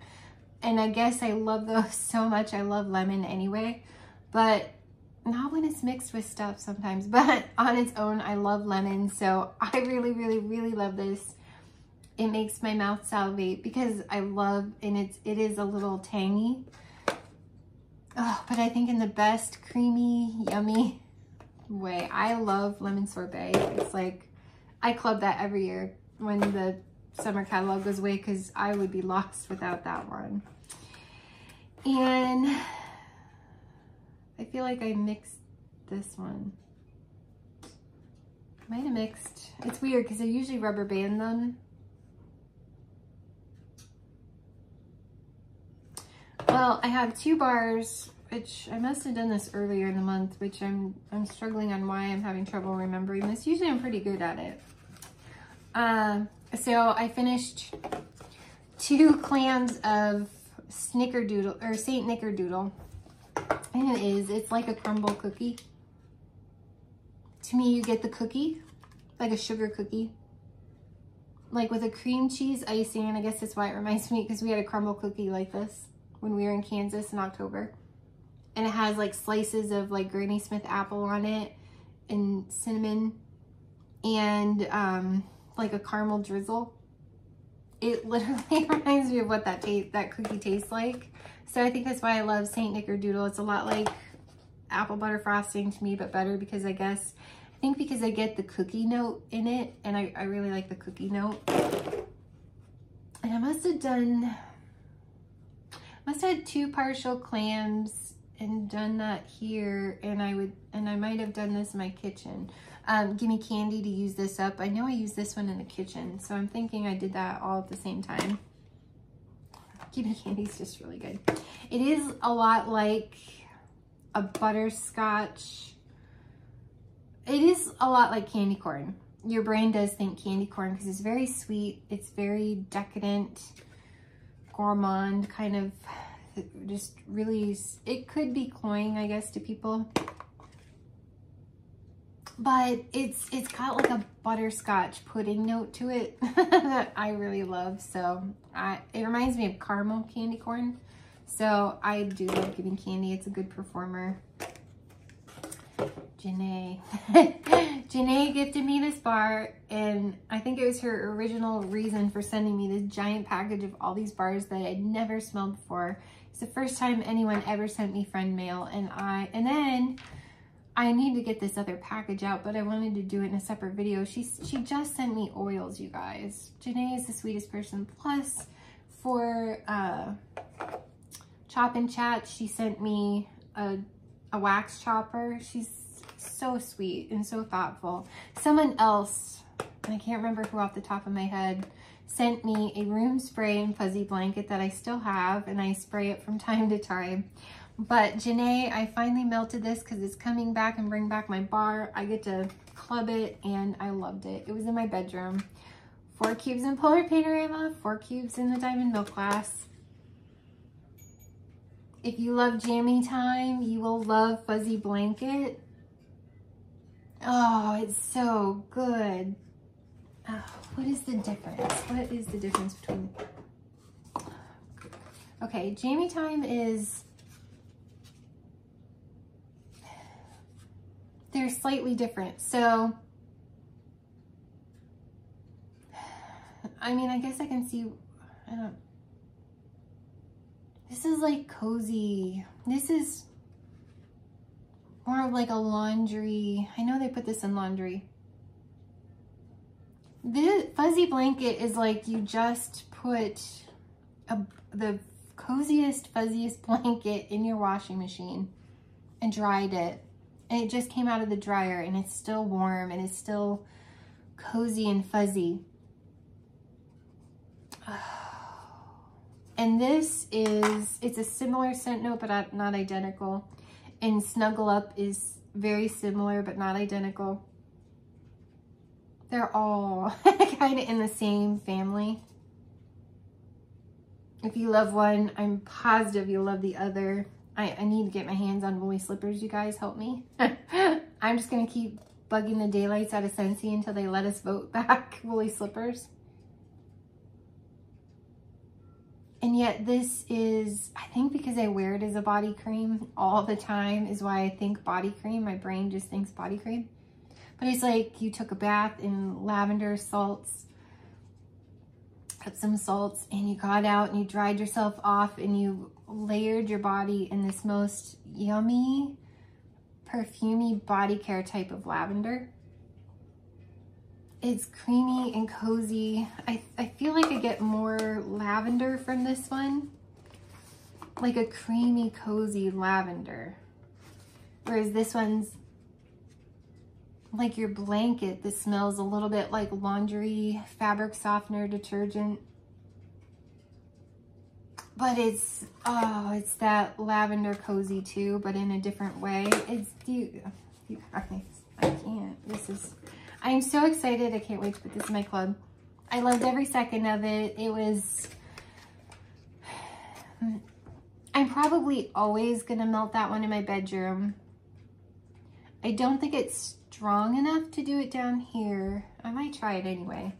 A: And I guess I love those so much. I love lemon anyway, but not when it's mixed with stuff sometimes, but on its own, I love lemon. So I really, really, really love this. It makes my mouth salivate because I love, and it is a little tangy. Oh, but I think in the best creamy, yummy way. I love lemon sorbet. It's like, I club that every year when the summer catalog goes away because I would be lost without that one. And I feel like I mixed this one. Might have mixed. It's weird because I usually rubber band them. Well, I have 2 bars, which I must have done this earlier in the month, which I'm struggling on why I'm having trouble remembering this. Usually I'm pretty good at it. So I finished 2 clams of Snickerdoodle, or Saint Nickerdoodle. And it's like a crumble cookie. To me, you get the cookie, like a sugar cookie, like with a cream cheese icing. And I guess that's why it reminds me, because we had a crumble cookie like this when we were in Kansas in October. And it has like slices of like Granny Smith apple on it and cinnamon and like a caramel drizzle. It literally reminds me of what that cookie tastes like. So I think that's why I love Saint Nickerdoodle. It's a lot like apple butter frosting to me, but better because I think because I get the cookie note in it, and I really like the cookie note. And I must have had 2 partial clams and done that here, and I might have done this in my kitchen. Gimme Candy to use this up. I know I used this one in the kitchen, so I'm thinking I did that all at the same time. Gimme Candy is just really good. It is a lot like a butterscotch. It is a lot like candy corn. Your brain does think candy corn because it's very sweet. It's very decadent, gourmand, kind of just really, it could be cloying, I guess, to people. But it's got like a butterscotch pudding note to it that I really love. So it reminds me of caramel candy corn. So I do love Gimme Candy. It's a good performer. Janae. Janae gifted me this bar, and I think it was her original reason for sending me this giant package of all these bars that I'd never smelled before. It's the first time anyone ever sent me friend mail, and then I need to get this other package out, but I wanted to do it in a separate video. She just sent me oils, you guys. Janae is the sweetest person. Plus, for Chop and Chat, she sent me a wax chopper. She's so sweet and so thoughtful. Someone else, and I can't remember who off the top of my head, sent me a room spray and fuzzy blanket that I still have, and I spray it from time to time. But Janae, I finally melted this because it's coming back and bring back my bar. I get to club it, and I loved it. It was in my bedroom. 4 cubes in Polar Panorama, 4 cubes in the Diamond Milk Glass. If you love Jammy Time, you will love Fuzzy Blanket. Oh, it's so good. Oh, what is the difference? What is the difference between... Okay, Jammy Time is... They're slightly different. So, I mean, I guess I can see... I don't... This is like cozy. This is more of like a laundry. I know they put this in laundry. The fuzzy blanket is like you just put the coziest, fuzziest blanket in your washing machine and dried it. And it just came out of the dryer and it's still warm and it's still cozy and fuzzy. And this is, it's a similar scent note, but not identical. And Snuggle Up is very similar, but not identical. They're all kind of in the same family. If you love one, I'm positive you'll love the other. I need to get my hands on woolly slippers, you guys, help me. I'm just gonna keep bugging the daylights out of Scentsy until they let us vote back woolly slippers. And yet this is, I think because I wear it as a body cream all the time is why I think body cream. My brain just thinks body cream. But it's like you took a bath in lavender salts, Epsom salts, and you got out and you dried yourself off and you layered your body in this most yummy, perfumey body care type of lavender. It's creamy and cozy. I feel like I get more lavender from this one. Like a creamy, cozy lavender. Whereas this one's like your blanket that smells a little bit like laundry, fabric softener, detergent. But it's, oh, it's that lavender cozy too, but in a different way. It's, you guys, I can't. This is... I'm so excited. I can't wait to put this in my club. I loved every second of it. It was... I'm probably always going to melt that one in my bedroom. I don't think it's strong enough to do it down here. I might try it anyway.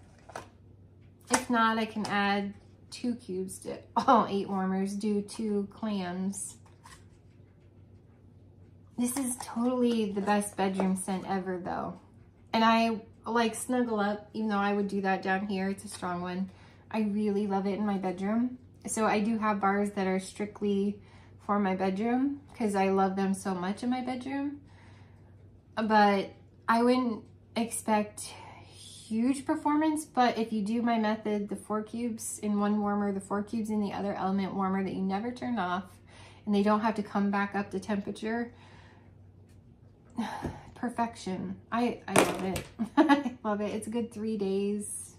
A: If not, I can add 2 cubes to all 8 warmers, do 2 clams. This is totally the best bedroom scent ever though. And I like Snuggle Up, even though I would do that down here. It's a strong one. I really love it in my bedroom. So I do have bars that are strictly for my bedroom because I love them so much in my bedroom. But I wouldn't expect huge performance. But if you do my method, the 4 cubes in one warmer, the 4 cubes in the other element warmer that you never turn off, and they don't have to come back up to temperature, perfection. I love it. I love it. It's a good 3 days,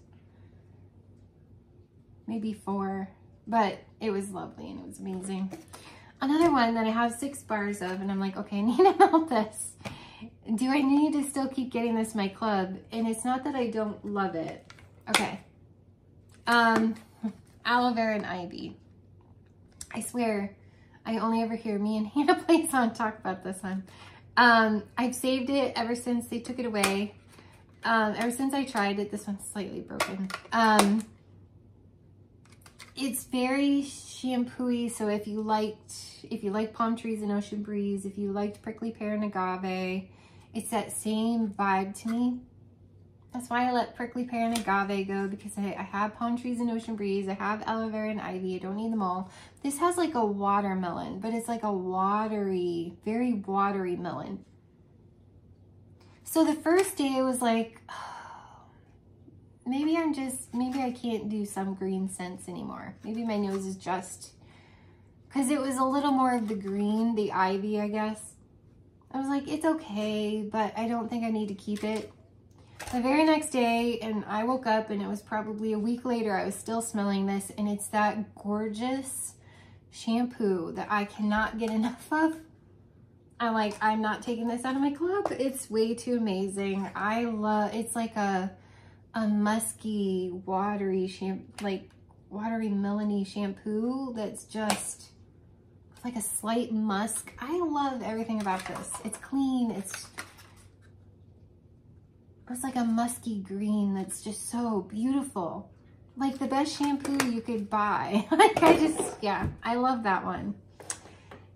A: maybe 4, but it was lovely and it was amazing. Another one that I have 6 bars of, and I'm like, okay, I need to melt this. Do I need to still keep getting this in my club? And it's not that I don't love it. Okay. Aloe vera and ivy. I swear, I only ever hear me and Hannah Playson talk about this one. I've saved it ever since they took it away. Ever since I tried it. This one's slightly broken. It's very shampoo-y, so if you like palm trees and ocean breeze, if you liked prickly pear and agave, it's that same vibe to me. That's why I let prickly pear and agave go, because I have palm trees and ocean breeze, I have aloe vera and ivy, I don't need them all. This has like a watermelon, but it's like a watery, very watery melon. So the first day I was like, oh, maybe I can't do some green scents anymore. Maybe my nose is just, because it was a little more of the green, the ivy, I guess. I was like, it's okay, but I don't think I need to keep it. The very next day, and I woke up and it was probably a week later, I was still smelling this, and it's that gorgeous shampoo that I cannot get enough of. I'm like, I'm not taking this out of my club. It's way too amazing. I love, it's like a musky, watery shampoo, like watery melony shampoo that's just like a slight musk. I love everything about this. It's clean. It's like a musky green that's just so beautiful. Like the best shampoo you could buy. Like I love that one.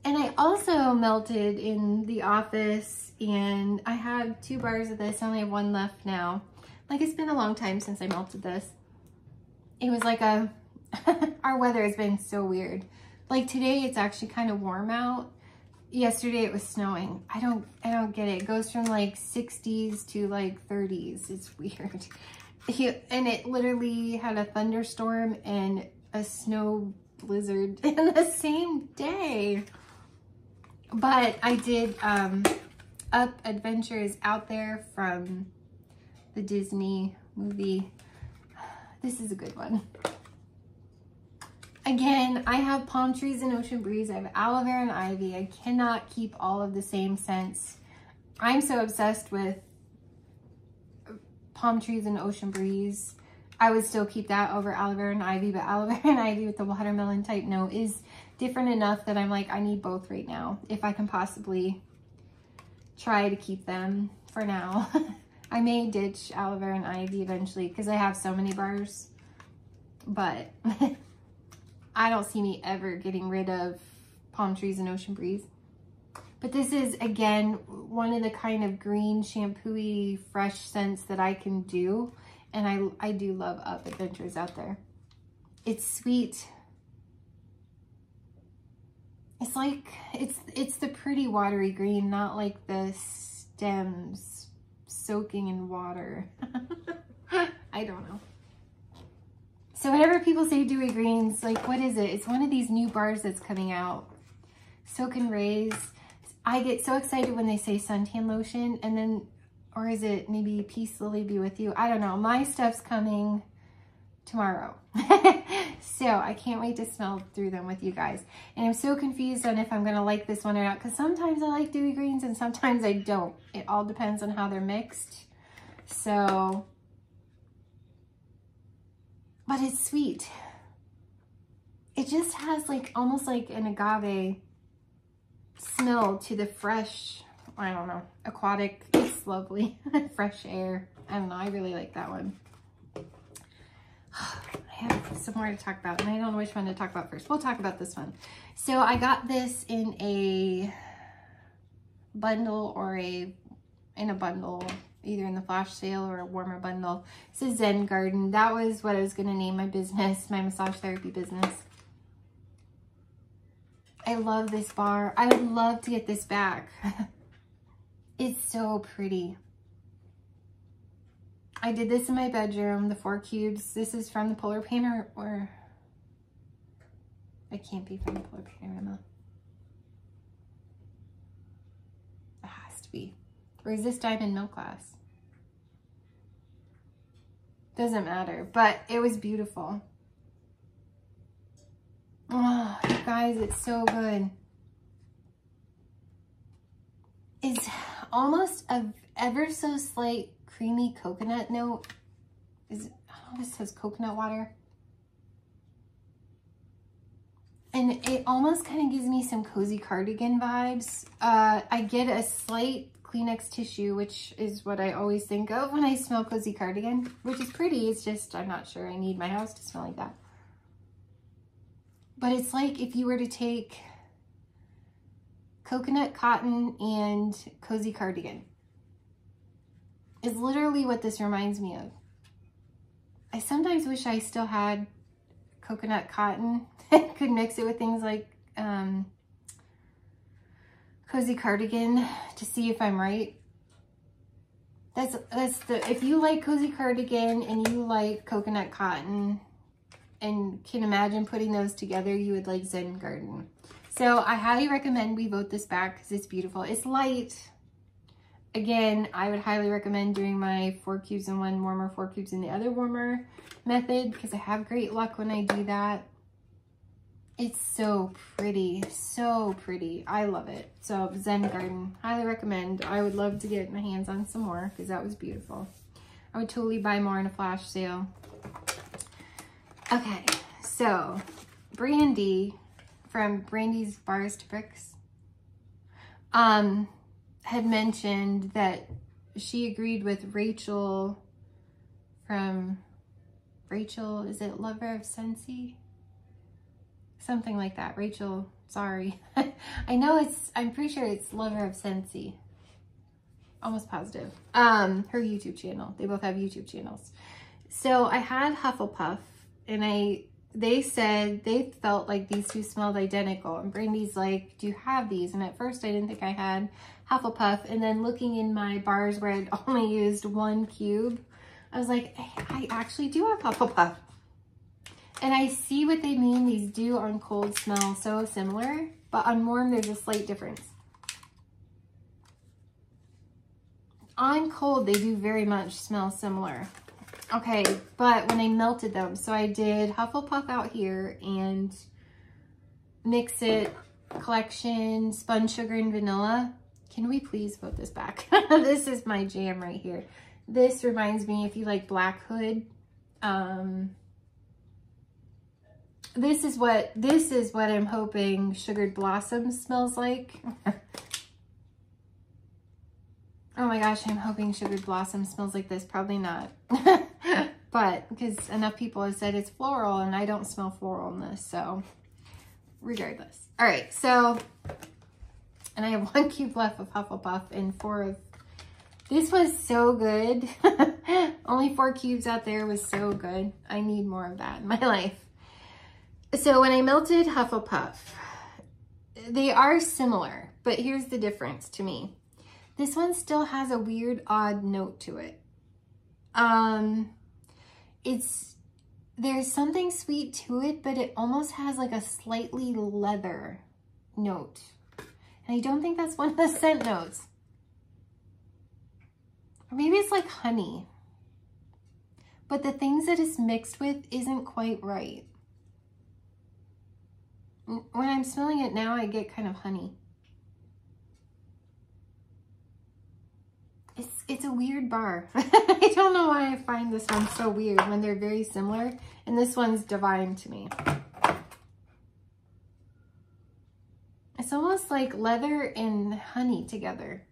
A: And I also melted in the office, and I have 2 bars of this. I only have 1 left now. Like, it's been a long time since I melted this. It was like our weather has been so weird. Like today it's actually kind of warm out. Yesterday it was snowing. I don't get it. It goes from like 60s to like 30s. It's weird. And it literally had a thunderstorm and a snow blizzard in the same day. But I did Up Adventures Out There from the Disney movie. This is a good one. Again, I have Palm Trees and Ocean Breeze. I have Aloe Vera and Ivy. I cannot keep all of the same scents. I'm so obsessed with Palm Trees and Ocean Breeze. I would still keep that over Aloe Vera and Ivy, but Aloe Vera and Ivy with the watermelon type note is different enough that I'm like, I need both right now, if I can possibly try to keep them for now. I may ditch Aloe Vera and Ivy eventually because I have so many bars, but I don't see me ever getting rid of Palm Trees and Ocean Breeze. But this is, again, one of the kind of green shampoo-y fresh scents that I can do. And I do love Up Adventures Out There. It's sweet. It's like, it's the pretty watery green, not like the stems soaking in water. I don't know. So whenever people say dewy greens, like what is it? It's one of these new bars that's coming out. Soak and Raise. I get so excited when they say suntan lotion, and then, or is it maybe Peace Lily Be With You? I don't know. My stuff's coming tomorrow. So I can't wait to smell through them with you guys. And I'm so confused on if I'm going to like this one or not, because sometimes I like dewy greens and sometimes I don't. It all depends on how they're mixed. So, but it's sweet. It just has like almost like an agave smell to the fresh, I don't know, aquatic. It's lovely. Fresh air. I don't know. I really like that one. I have some more to talk about, and I don't know which one to talk about first. We'll talk about this one. So I got this in a bundle or in a bundle, either in the flash sale or a warmer bundle. It's a Zen Garden. That was what I was going to name my business, my massage therapy business. I love this bar. I would love to get this back. It's so pretty. I did this in my bedroom, the 4 cubes. This is from the Polar Painter, or it can't be from the Polar Panorama. It has to be. Or is this Diamond Milk Glass? Doesn't matter, but it was beautiful. Oh, you guys, it's so good. It's almost a ever so slight creamy coconut note. Is it, oh, this says coconut water. And it almost kind of gives me some cozy cardigan vibes. I get a slight Kleenex tissue, which is what I always think of when I smell cozy cardigan, which is pretty. It's just, I'm not sure I need my house to smell like that. But it's like if you were to take coconut, cotton, and cozy cardigan. Is literally what this reminds me of. I sometimes wish I still had coconut cotton. Could mix it with things like cozy cardigan to see if I'm right. if you like cozy cardigan and you like coconut cotton and can imagine putting those together, you would like Zen Garden. So I highly recommend we vote this back because it's beautiful. It's light. Again, I would highly recommend doing my 4 cubes in one warmer, 4 cubes in the other warmer method because I have great luck when I do that. It's so pretty, so pretty. I love it. So Zen Garden, highly recommend. I would love to get my hands on some more because that was beautiful. I would totally buy more in a flash sale. Okay, so Brandy from Brandy's Bars to Bricks had mentioned that she agreed with Rachel from Rachel, is it Lover of Scentsy? Something like that. Rachel, sorry. I know I'm pretty sure it's Lover of Scentsy. Almost positive. Her YouTube channel. They both have YouTube channels. So I had Hufflepuff and they said they felt like these two smelled identical. And Brandy's like, do you have these? And at first I didn't think I had Hufflepuff. And then looking in my bars where I'd only used 1 cube, I was like, hey, I actually do have Hufflepuff. And I see what they mean. These do on cold smell so similar, but on warm, there's a slight difference. On cold, they do very much smell similar. Okay, but when I melted them, so I did Hufflepuff out here and Mix It Collection, Spun Sugar and Vanilla. Can we please vote this back? This is my jam right here. This reminds me, if you like Black Hood, this is what I'm hoping Sugared Blossom smells like. Oh my gosh, I'm hoping Sugared Blossom smells like this. Probably not. But because enough people have said it's floral and I don't smell floral in this, so regardless. All right, so, and I have 1 cube left of Hufflepuff and 4 of, this was so good. Only 4 cubes out there was so good. I need more of that in my life. So when I melted Hufflepuff, they are similar, but here's the difference to me. This one still has a weird, odd note to it. There's something sweet to it, but it almost has like a slightly leather note. And I don't think that's one of the scent notes. Or maybe it's like honey. But the things that it's mixed with isn't quite right. When I'm smelling it now, I get kind of honey. It's a weird bar. I don't know why I find this one so weird when they're very similar. And this one's divine to me. It's almost like leather and honey together.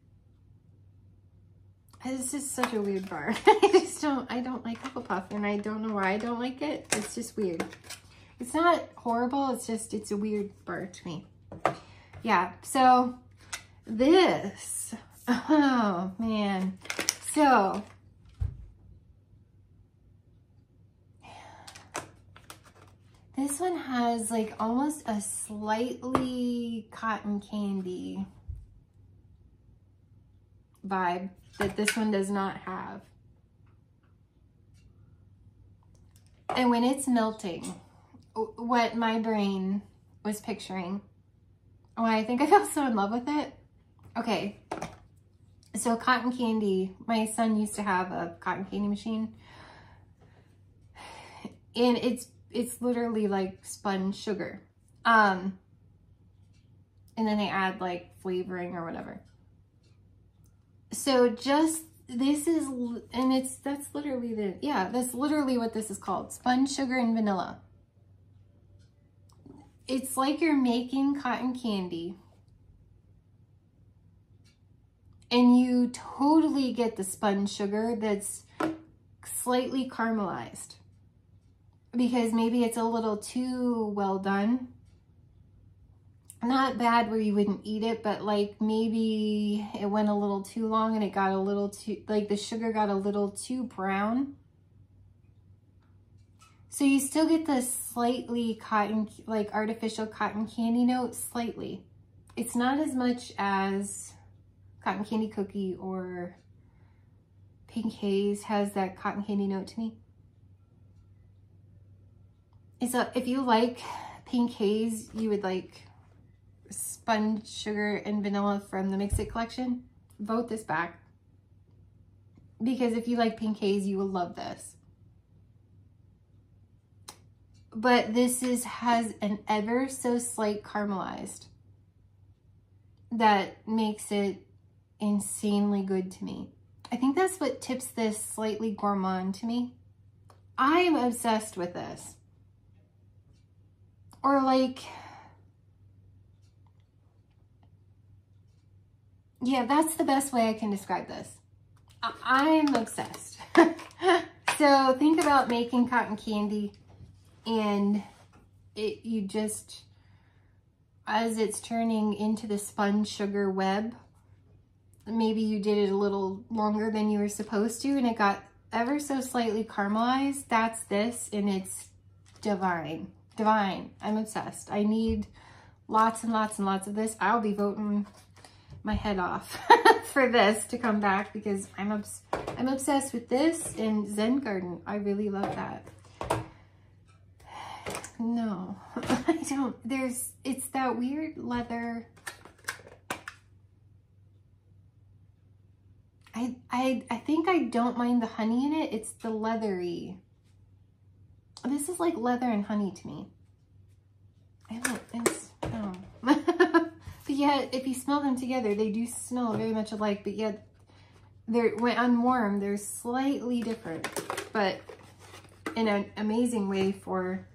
A: It's just such a weird bar. I don't like Hufflepuff and I don't know why I don't like it. It's just weird. It's not horrible, it's a weird bar to me. Yeah, so this, oh man. So, this one has like almost a slightly cotton candy vibe that this one does not have. And when it's melting, what my brain was picturing, why I think I fell so in love with it. Okay, so cotton candy, my son used to have a cotton candy machine, and it's literally like spun sugar, and then they add like flavoring or whatever. So just this is, and that's literally what this is called, spun sugar and vanilla. It's like you're making cotton candy and you totally get the spun sugar that's slightly caramelized because maybe it's a little too well done. Not bad where you wouldn't eat it, but like maybe it went a little too long and it got a little too, like the sugar got a little too brown. So you still get the slightly cotton, like artificial cotton candy note, slightly. It's not as much as cotton candy cookie or Pink Haze has that cotton candy note to me. So if you like Pink Haze, you would like Sponge Sugar and Vanilla from the Mix It collection, vote this back. Because if you like Pink Haze, you will love this. But this has an ever so slight caramelized that makes it insanely good to me. I think that's what tips this slightly gourmand to me. I am obsessed with this. Or like, yeah, that's the best way I can describe this. I'm obsessed. So think about making cotton candy and you just, as it's turning into the sponge sugar web, maybe you did it a little longer than you were supposed to and it got ever so slightly caramelized. That's this, and it's divine. Divine. I'm obsessed. I need lots and lots and lots of this. I'll be voting my head off for this to come back because I'm obsessed with this and Zen Garden. I really love that. No, I don't. It's that weird leather. I think I don't mind the honey in it. It's the leathery. This is like leather and honey to me. No. But yet, if you smell them together, they do smell very much alike, but yet, when unwarmed, they're slightly different, but in an amazing way for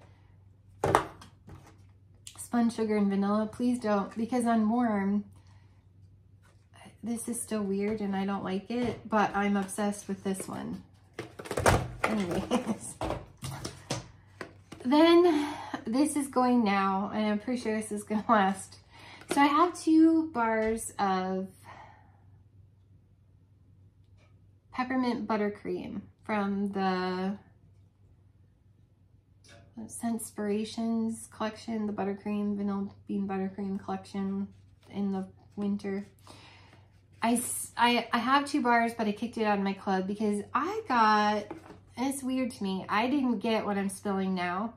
A: sponge sugar and vanilla. Please don't, because unwarmed, this is still weird and I don't like it, but I'm obsessed with this one. Anyways. Then this is going now, and I'm pretty sure this is gonna last. So I have 2 bars of peppermint buttercream from the Scentspirations collection, the buttercream, vanilla bean buttercream collection in the winter. I have 2 bars, but I kicked it out of my club because I got, and it's weird to me, I didn't get what I'm spilling now.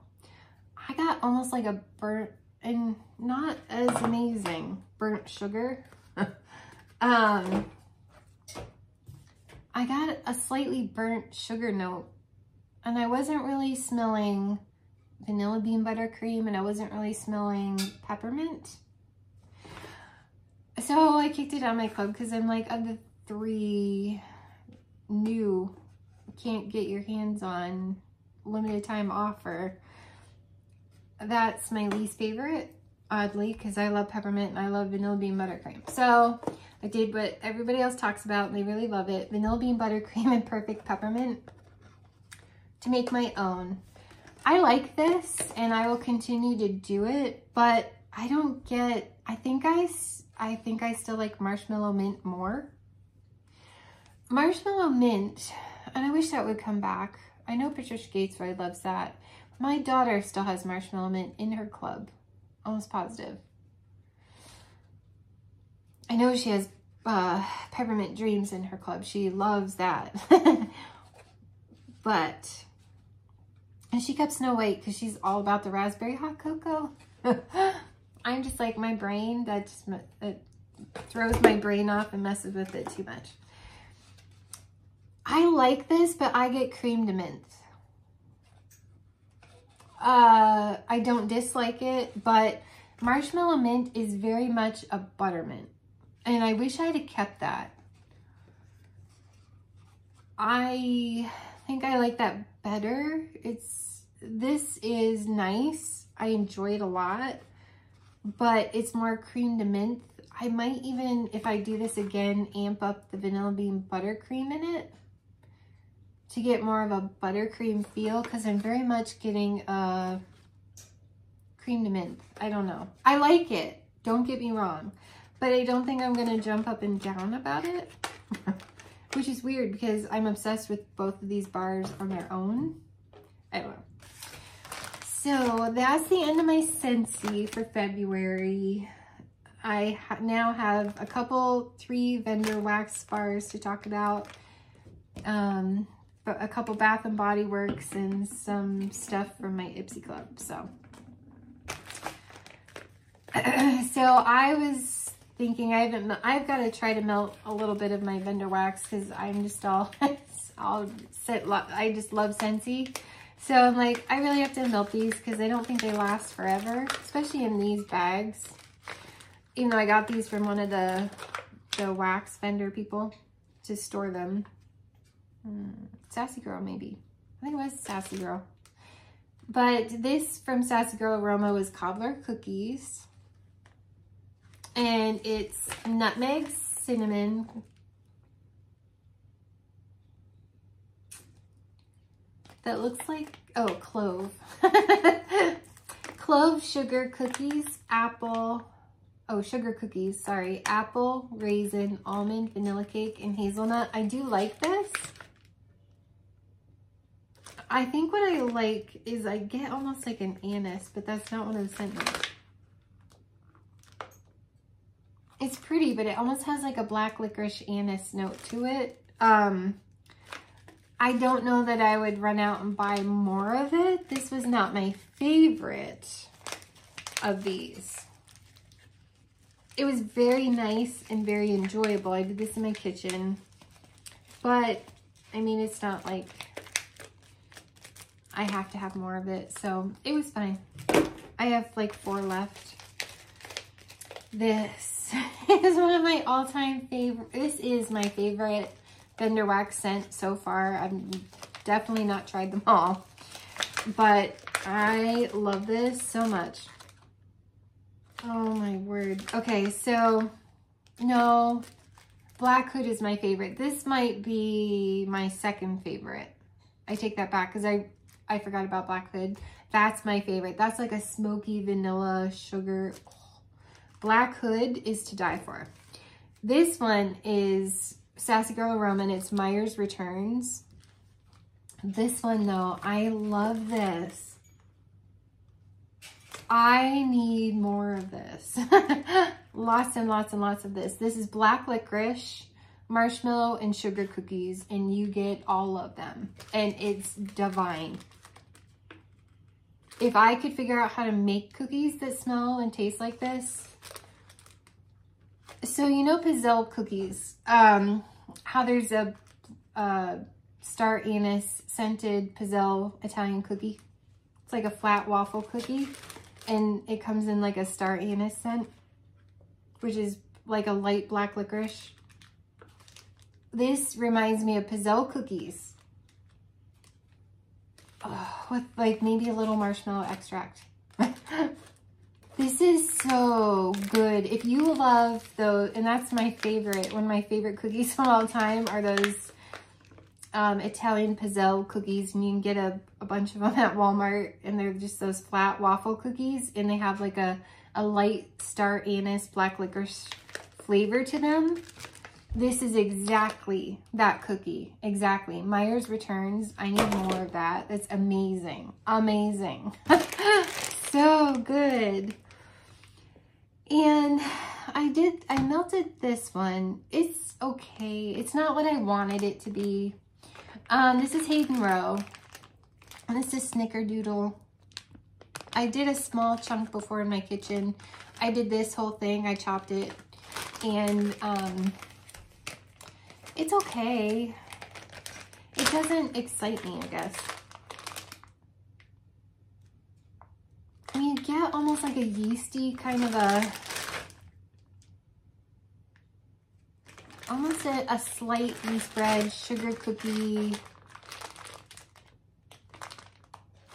A: I got almost like a burnt, and not as amazing, burnt sugar. I got a slightly burnt sugar note, and I wasn't really smelling vanilla bean buttercream, and I wasn't really smelling peppermint. So I kicked it out of my club because I'm like, of the 3 new, can't get your hands on, limited time offer, that's my least favorite, oddly, because I love peppermint and I love vanilla bean buttercream. So I did what everybody else talks about and they really love it, vanilla bean buttercream and perfect peppermint, to make my own. I like this and I will continue to do it, but I don't get, I think I still like marshmallow mint more. Marshmallow mint, and I wish that would come back. I know Patricia Gatesroy loves that. My daughter still has marshmallow mint in her club, almost positive. I know she has peppermint dreams in her club. She loves that. But, and she kept Snow White because she's all about the raspberry hot cocoa. I'm just like, my brain, that throws my brain off and messes with it too much. I like this, but I get cream to mint. I don't dislike it, but marshmallow mint is very much a buttermint. And I wish I'd have kept that. I think I like that better. This is nice. I enjoy it a lot, but it's more cream to mint. I might even, if I do this again, amp up the vanilla bean buttercream in it to get more of a buttercream feel, because I'm very much getting a cream to mint. I don't know. I like it. Don't get me wrong. But I don't think I'm going to jump up and down about it. Which is weird because I'm obsessed with both of these bars on their own. I don't know. So that's the end of my Scentsy for February. I now have a couple 3 vendor wax bars to talk about. a couple Bath and Body Works and some stuff from my Ipsy Club. So, so I was thinking I've got to try to melt a little bit of my Vendor Wax because I'm just I just love Scentsy. So I'm like, I really have to melt these because I don't think they last forever, especially in these bags. Even though I got these from one of the wax vendor people to store them. Sassy Girl, maybe. I think it was Sassy Girl. But this from Sassy Girl Aroma was cobbler cookies. And it's nutmeg, cinnamon, that looks like, oh, clove. Clove sugar cookies, sugar cookies, sorry. Apple, raisin, almond, vanilla cake, and hazelnut. I do like this. I think what I like is I get almost like an anise, but that's not what I was sent me. It's pretty, but it almost has like a black licorice anise note to it. I don't know that I would run out and buy more of it. This was not my favorite of these. It was very nice and very enjoyable. I did this in my kitchen, but I mean, it's not like I have to have more of it, so it was fine. I have like 4 left. This is one of my all-time favorite. This is my favorite Vendor Wax scent so far. I've definitely not tried them all, but I love this so much. Oh my word. Okay, so no, Black Hood is my favorite. This might be my second favorite. I take that back because I forgot about Black Hood. That's my favorite. That's like a smoky vanilla sugar. Black Hood is to die for. This one is Sassy Girl Aroma and it's Myers Returns. This one though, I love this. I need more of this. Lots and lots and lots of this. This is black licorice, marshmallow, and sugar cookies, and you get all of them. And it's divine. If I could figure out how to make cookies that smell and taste like this. So you know Pizzelle cookies, how there's a star anise scented Pizzelle Italian cookie. It's like a flat waffle cookie and it comes in like a star anise scent, which is like a light black licorice. This reminds me of Pizzelle cookies. Oh, with like maybe a little marshmallow extract. This is so good. If you love those, and that's my favorite, one of my favorite cookies of all time are those Italian Pizzelle cookies, and you can get a bunch of them at Walmart, and they're just those flat waffle cookies, and they have like a light star anise black licorice flavor to them. This is exactly that cookie. Exactly. Myers Returns. I need more of that. That's amazing. Amazing. So good. And I melted this one. It's okay. It's not what I wanted it to be. This is Hayden Rowe. And this is Snickerdoodle. I did a small chunk before in my kitchen. I did this whole thing. I chopped it. And it's okay. It doesn't excite me, I guess. I mean, you get almost like a yeasty kind of almost a slight yeast bread, sugar cookie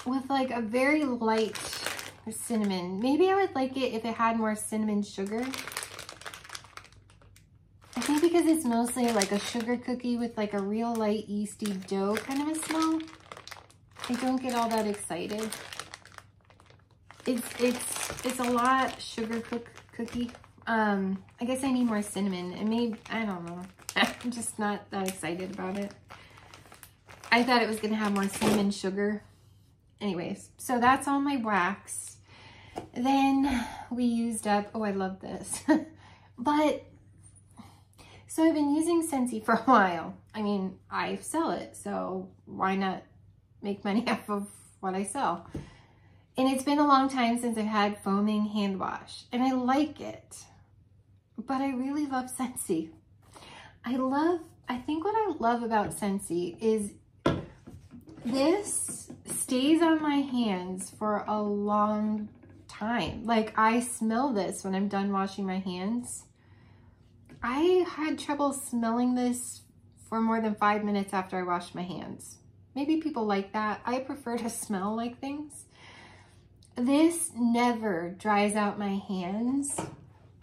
A: with like a very light cinnamon. Maybe I would like it if it had more cinnamon sugar. I think because it's mostly like a sugar cookie with like a real light yeasty dough kind of a smell, I don't get all that excited. It's a lot sugar cookie. I guess I need more cinnamon, and maybe, I don't know. I'm just not that excited about it. I thought it was gonna have more cinnamon sugar. Anyways, so that's all my wax. Then we used up, oh, I love this. But So I've been using Scentsy for a while. I mean, I sell it, so why not make money off of what I sell? And it's been a long time since I've had foaming hand wash, and I like it, but I really love Scentsy. I think what I love about Scentsy is this stays on my hands for a long time. Like, I smell this when I'm done washing my hands. I had trouble smelling this for more than 5 minutes after I washed my hands. Maybe people like that. I prefer to smell like things. This never dries out my hands.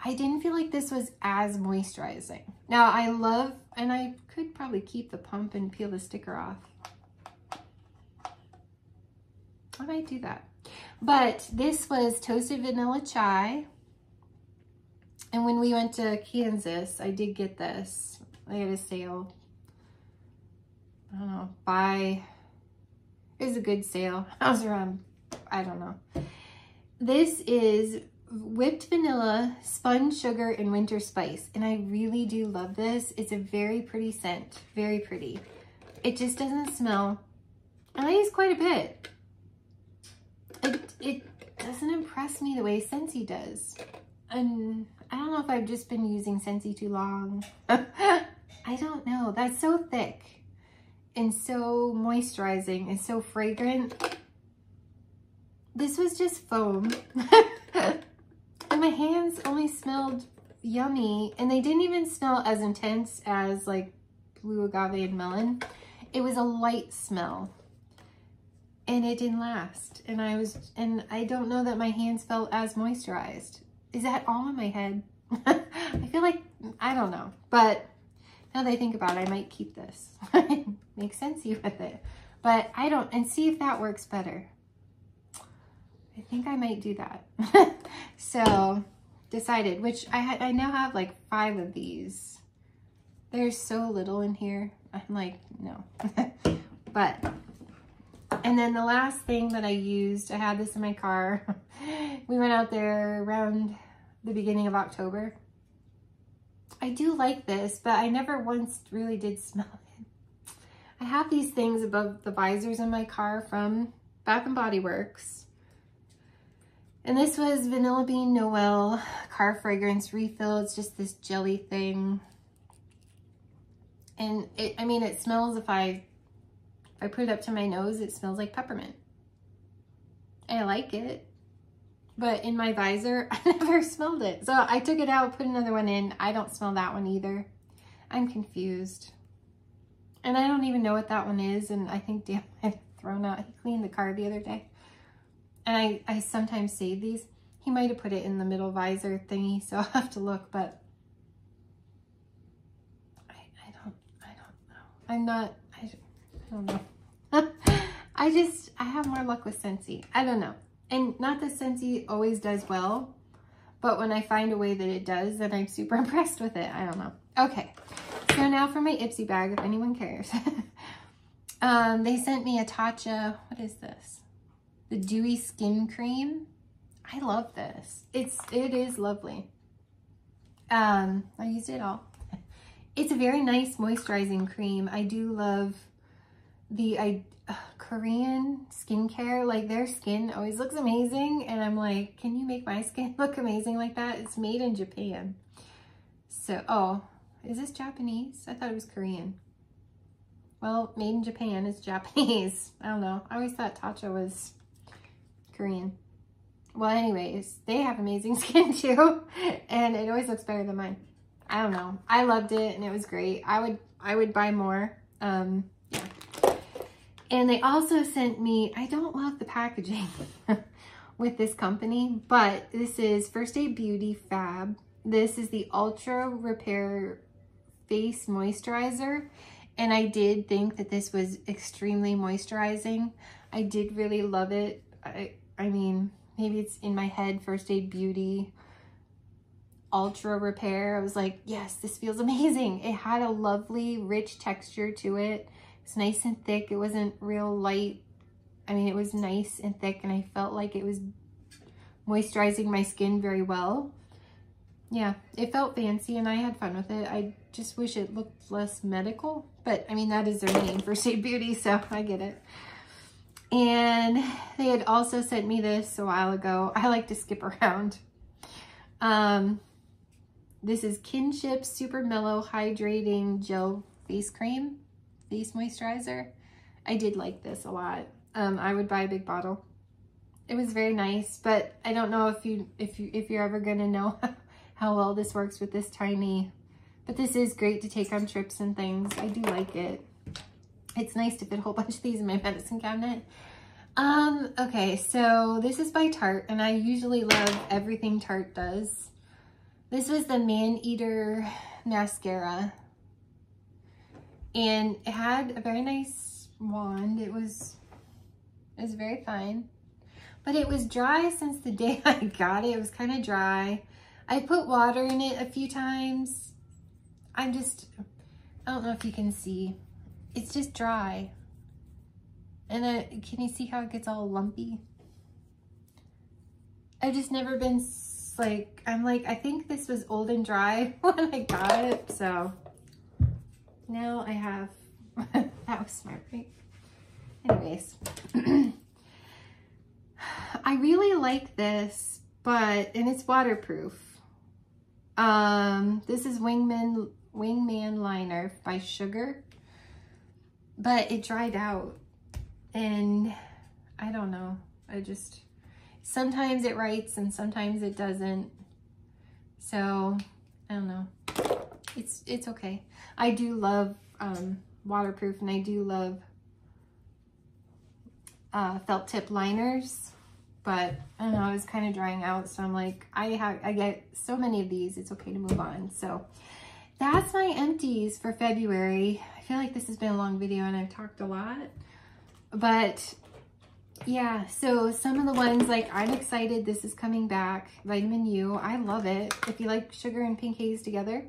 A: I didn't feel like this was as moisturizing. Now, I love, and I could probably keep the pump and peel the sticker off. I might do that. But this was toasted vanilla chai. And when we went to Kansas, I did get this. I had a sale. I don't know, it was a good sale. I was around, I don't know. This is whipped vanilla, spun sugar, and winter spice. And I really do love this. It's a very pretty scent, very pretty. It just doesn't smell, and I use quite a bit. It doesn't impress me the way Scentsy does. And I don't know if I've just been using Scentsy too long. I don't know. That's so thick and so moisturizing and so fragrant. This was just foam. And my hands only smelled yummy, and they didn't even smell as intense as like blue agave and melon. It was a light smell, and it didn't last. And I don't know that my hands felt as moisturized. Is that all in my head? I feel like, I don't know. But now that I think about it, I might keep this. Make sense with it. But I don't, and see if that works better. I think I might do that. So, decided, which I now have like 5 of these. There's so little in here. I'm like, no. But, and then the last thing that I used, I had this in my car. We went out there around the beginning of October. I do like this, but I never once really did smell it. I have these things above the visors in my car from Bath & Body Works. And this was Vanilla Bean Noel car fragrance refill. It's just this jelly thing. And I mean, it smells, if I put it up to my nose, it smells like peppermint. I like it. But in my visor, I never smelled it. So I took it out, put another one in. I don't smell that one either. I'm confused. And I don't even know what that one is. And I think Dan might have thrown out. He cleaned the car the other day. And I sometimes save these. He might have put it in the middle visor thingy, so I'll have to look. But I don't know. I don't know. I have more luck with Scentsy. I don't know. And not that Scentsy always does well, but when I find a way that it does, then I'm super impressed with it. I don't know. Okay, so now for my Ipsy bag, if anyone cares. They sent me a Tatcha, what is this? The Dewy Skin Cream. I love this. It is lovely. I used it all. It's a very nice moisturizing cream. I do love the Korean skincare. Like, their skin always looks amazing, and I'm like, can you make my skin look amazing like that? It's made in Japan. So, oh, is this Japanese? I thought it was Korean. Well, made in Japan is Japanese. I don't know. I always thought Tatcha was Korean. Well, anyways, they have amazing skin too, and it always looks better than mine. I don't know. I loved it, and it was great. I would buy more. Yeah. And they also sent me, I don't love the packaging with this company, but this is First Aid Beauty Fab. This is the Ultra Repair Face Moisturizer. And I did think that this was extremely moisturizing. I did really love it. I mean, maybe it's in my head, First Aid Beauty Ultra Repair. I was like, yes, this feels amazing. It had a lovely, rich texture to it. It's nice and thick. It wasn't real light. I mean, it was nice and thick, and I felt like it was moisturizing my skin very well. yeah, it felt fancy and I had fun with it. I just wish it looked less medical, but I mean, that is their name, First Aid Beauty, so I get it. And they had also sent me this a while ago. I like to skip around. This is Kinship Super Mellow Hydrating Gel Face Cream, Face Moisturizer. I did like this a lot. I would buy a big bottle. It was very nice, but I don't know if you're ever gonna know how well this works with this tiny, but this is great to take on trips and things. I do like it. It's nice to fit a whole bunch of these in my medicine cabinet. Okay, so this is by Tarte, and I usually love everything Tarte does. This was the Man Eater mascara, and it had a very nice wand. It was very fine, but it was dry since the day I got it. It was kind of dry. I put water in it a few times. I don't know if you can see. It's just dry. And can you see how it gets all lumpy? I've just never been like, I think this was old and dry when I got it. So now I have, that was smart, right? Anyways, I really like this, and it's waterproof. This is Wingman Liner by Sugar, but it dried out. And I don't know, sometimes it writes and sometimes it doesn't. So I don't know, it's okay. I do love waterproof, and I do love felt tip liners, but I don't know, I was kind of drying out. So I'm like, I get so many of these, it's okay to move on. So that's my empties for February. I feel like this has been a long video and I've talked a lot. But yeah, so some of the ones, like, I'm excited this is coming back, Vitamin U. I love it. If you like sugar and pink haze together,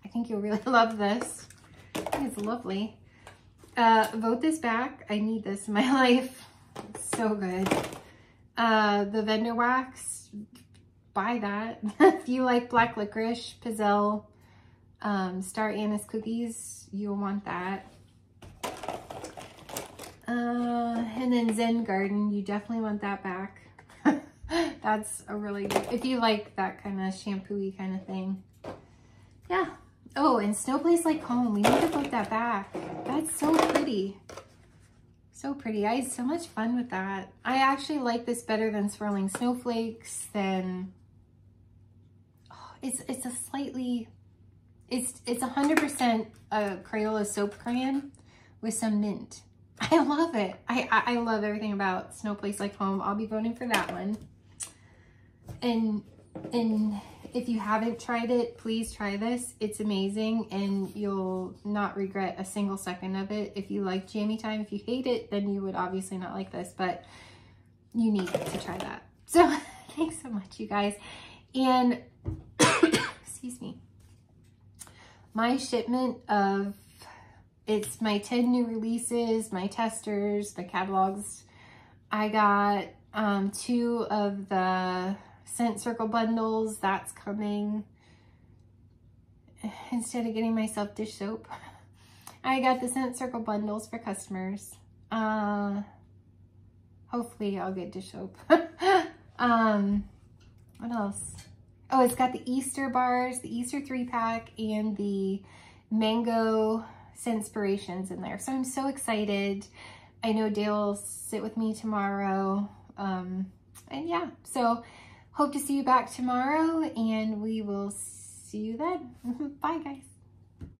A: I think you'll really love this. I think it's lovely. Vote this back. I need this in my life. It's so good. The Vendor Wax, buy that. If you like black licorice, Pizzelle, Star Anise cookies, you'll want that. And then Zen Garden, you definitely want that back. That's a really good, if you like that kind of shampoo-y kind of thing. Yeah. Oh, and Snow Place Like Home, we need to put that back. That's so pretty. So pretty. I had so much fun with that. I actually like this better than Swirling Snowflakes, than, oh, it's a slightly, it's 100% a Crayola soap crayon with some mint. I love it. I love everything about Snow Place Like Home. I'll be voting for that one. And if you haven't tried it, please try this. It's amazing, and you'll not regret a single second of it. If you like Jammy Time, if you hate it, then you would obviously not like this, but you need to try that. So thanks so much, you guys. And excuse me, my shipment of, it's my 10 new releases, my testers, my catalogs. I got 2 of the Scent Circle bundles. That's coming. Instead of getting myself dish soap, I got the Scent Circle bundles for customers. Hopefully I'll get dish soap. What else? Oh, it's got the Easter bars, the Easter 3-pack, and the mango Scentspirations in there. So I'm so excited. I know Dale will sit with me tomorrow. And yeah, so hope to see you back tomorrow, and we will see you then. Bye, guys.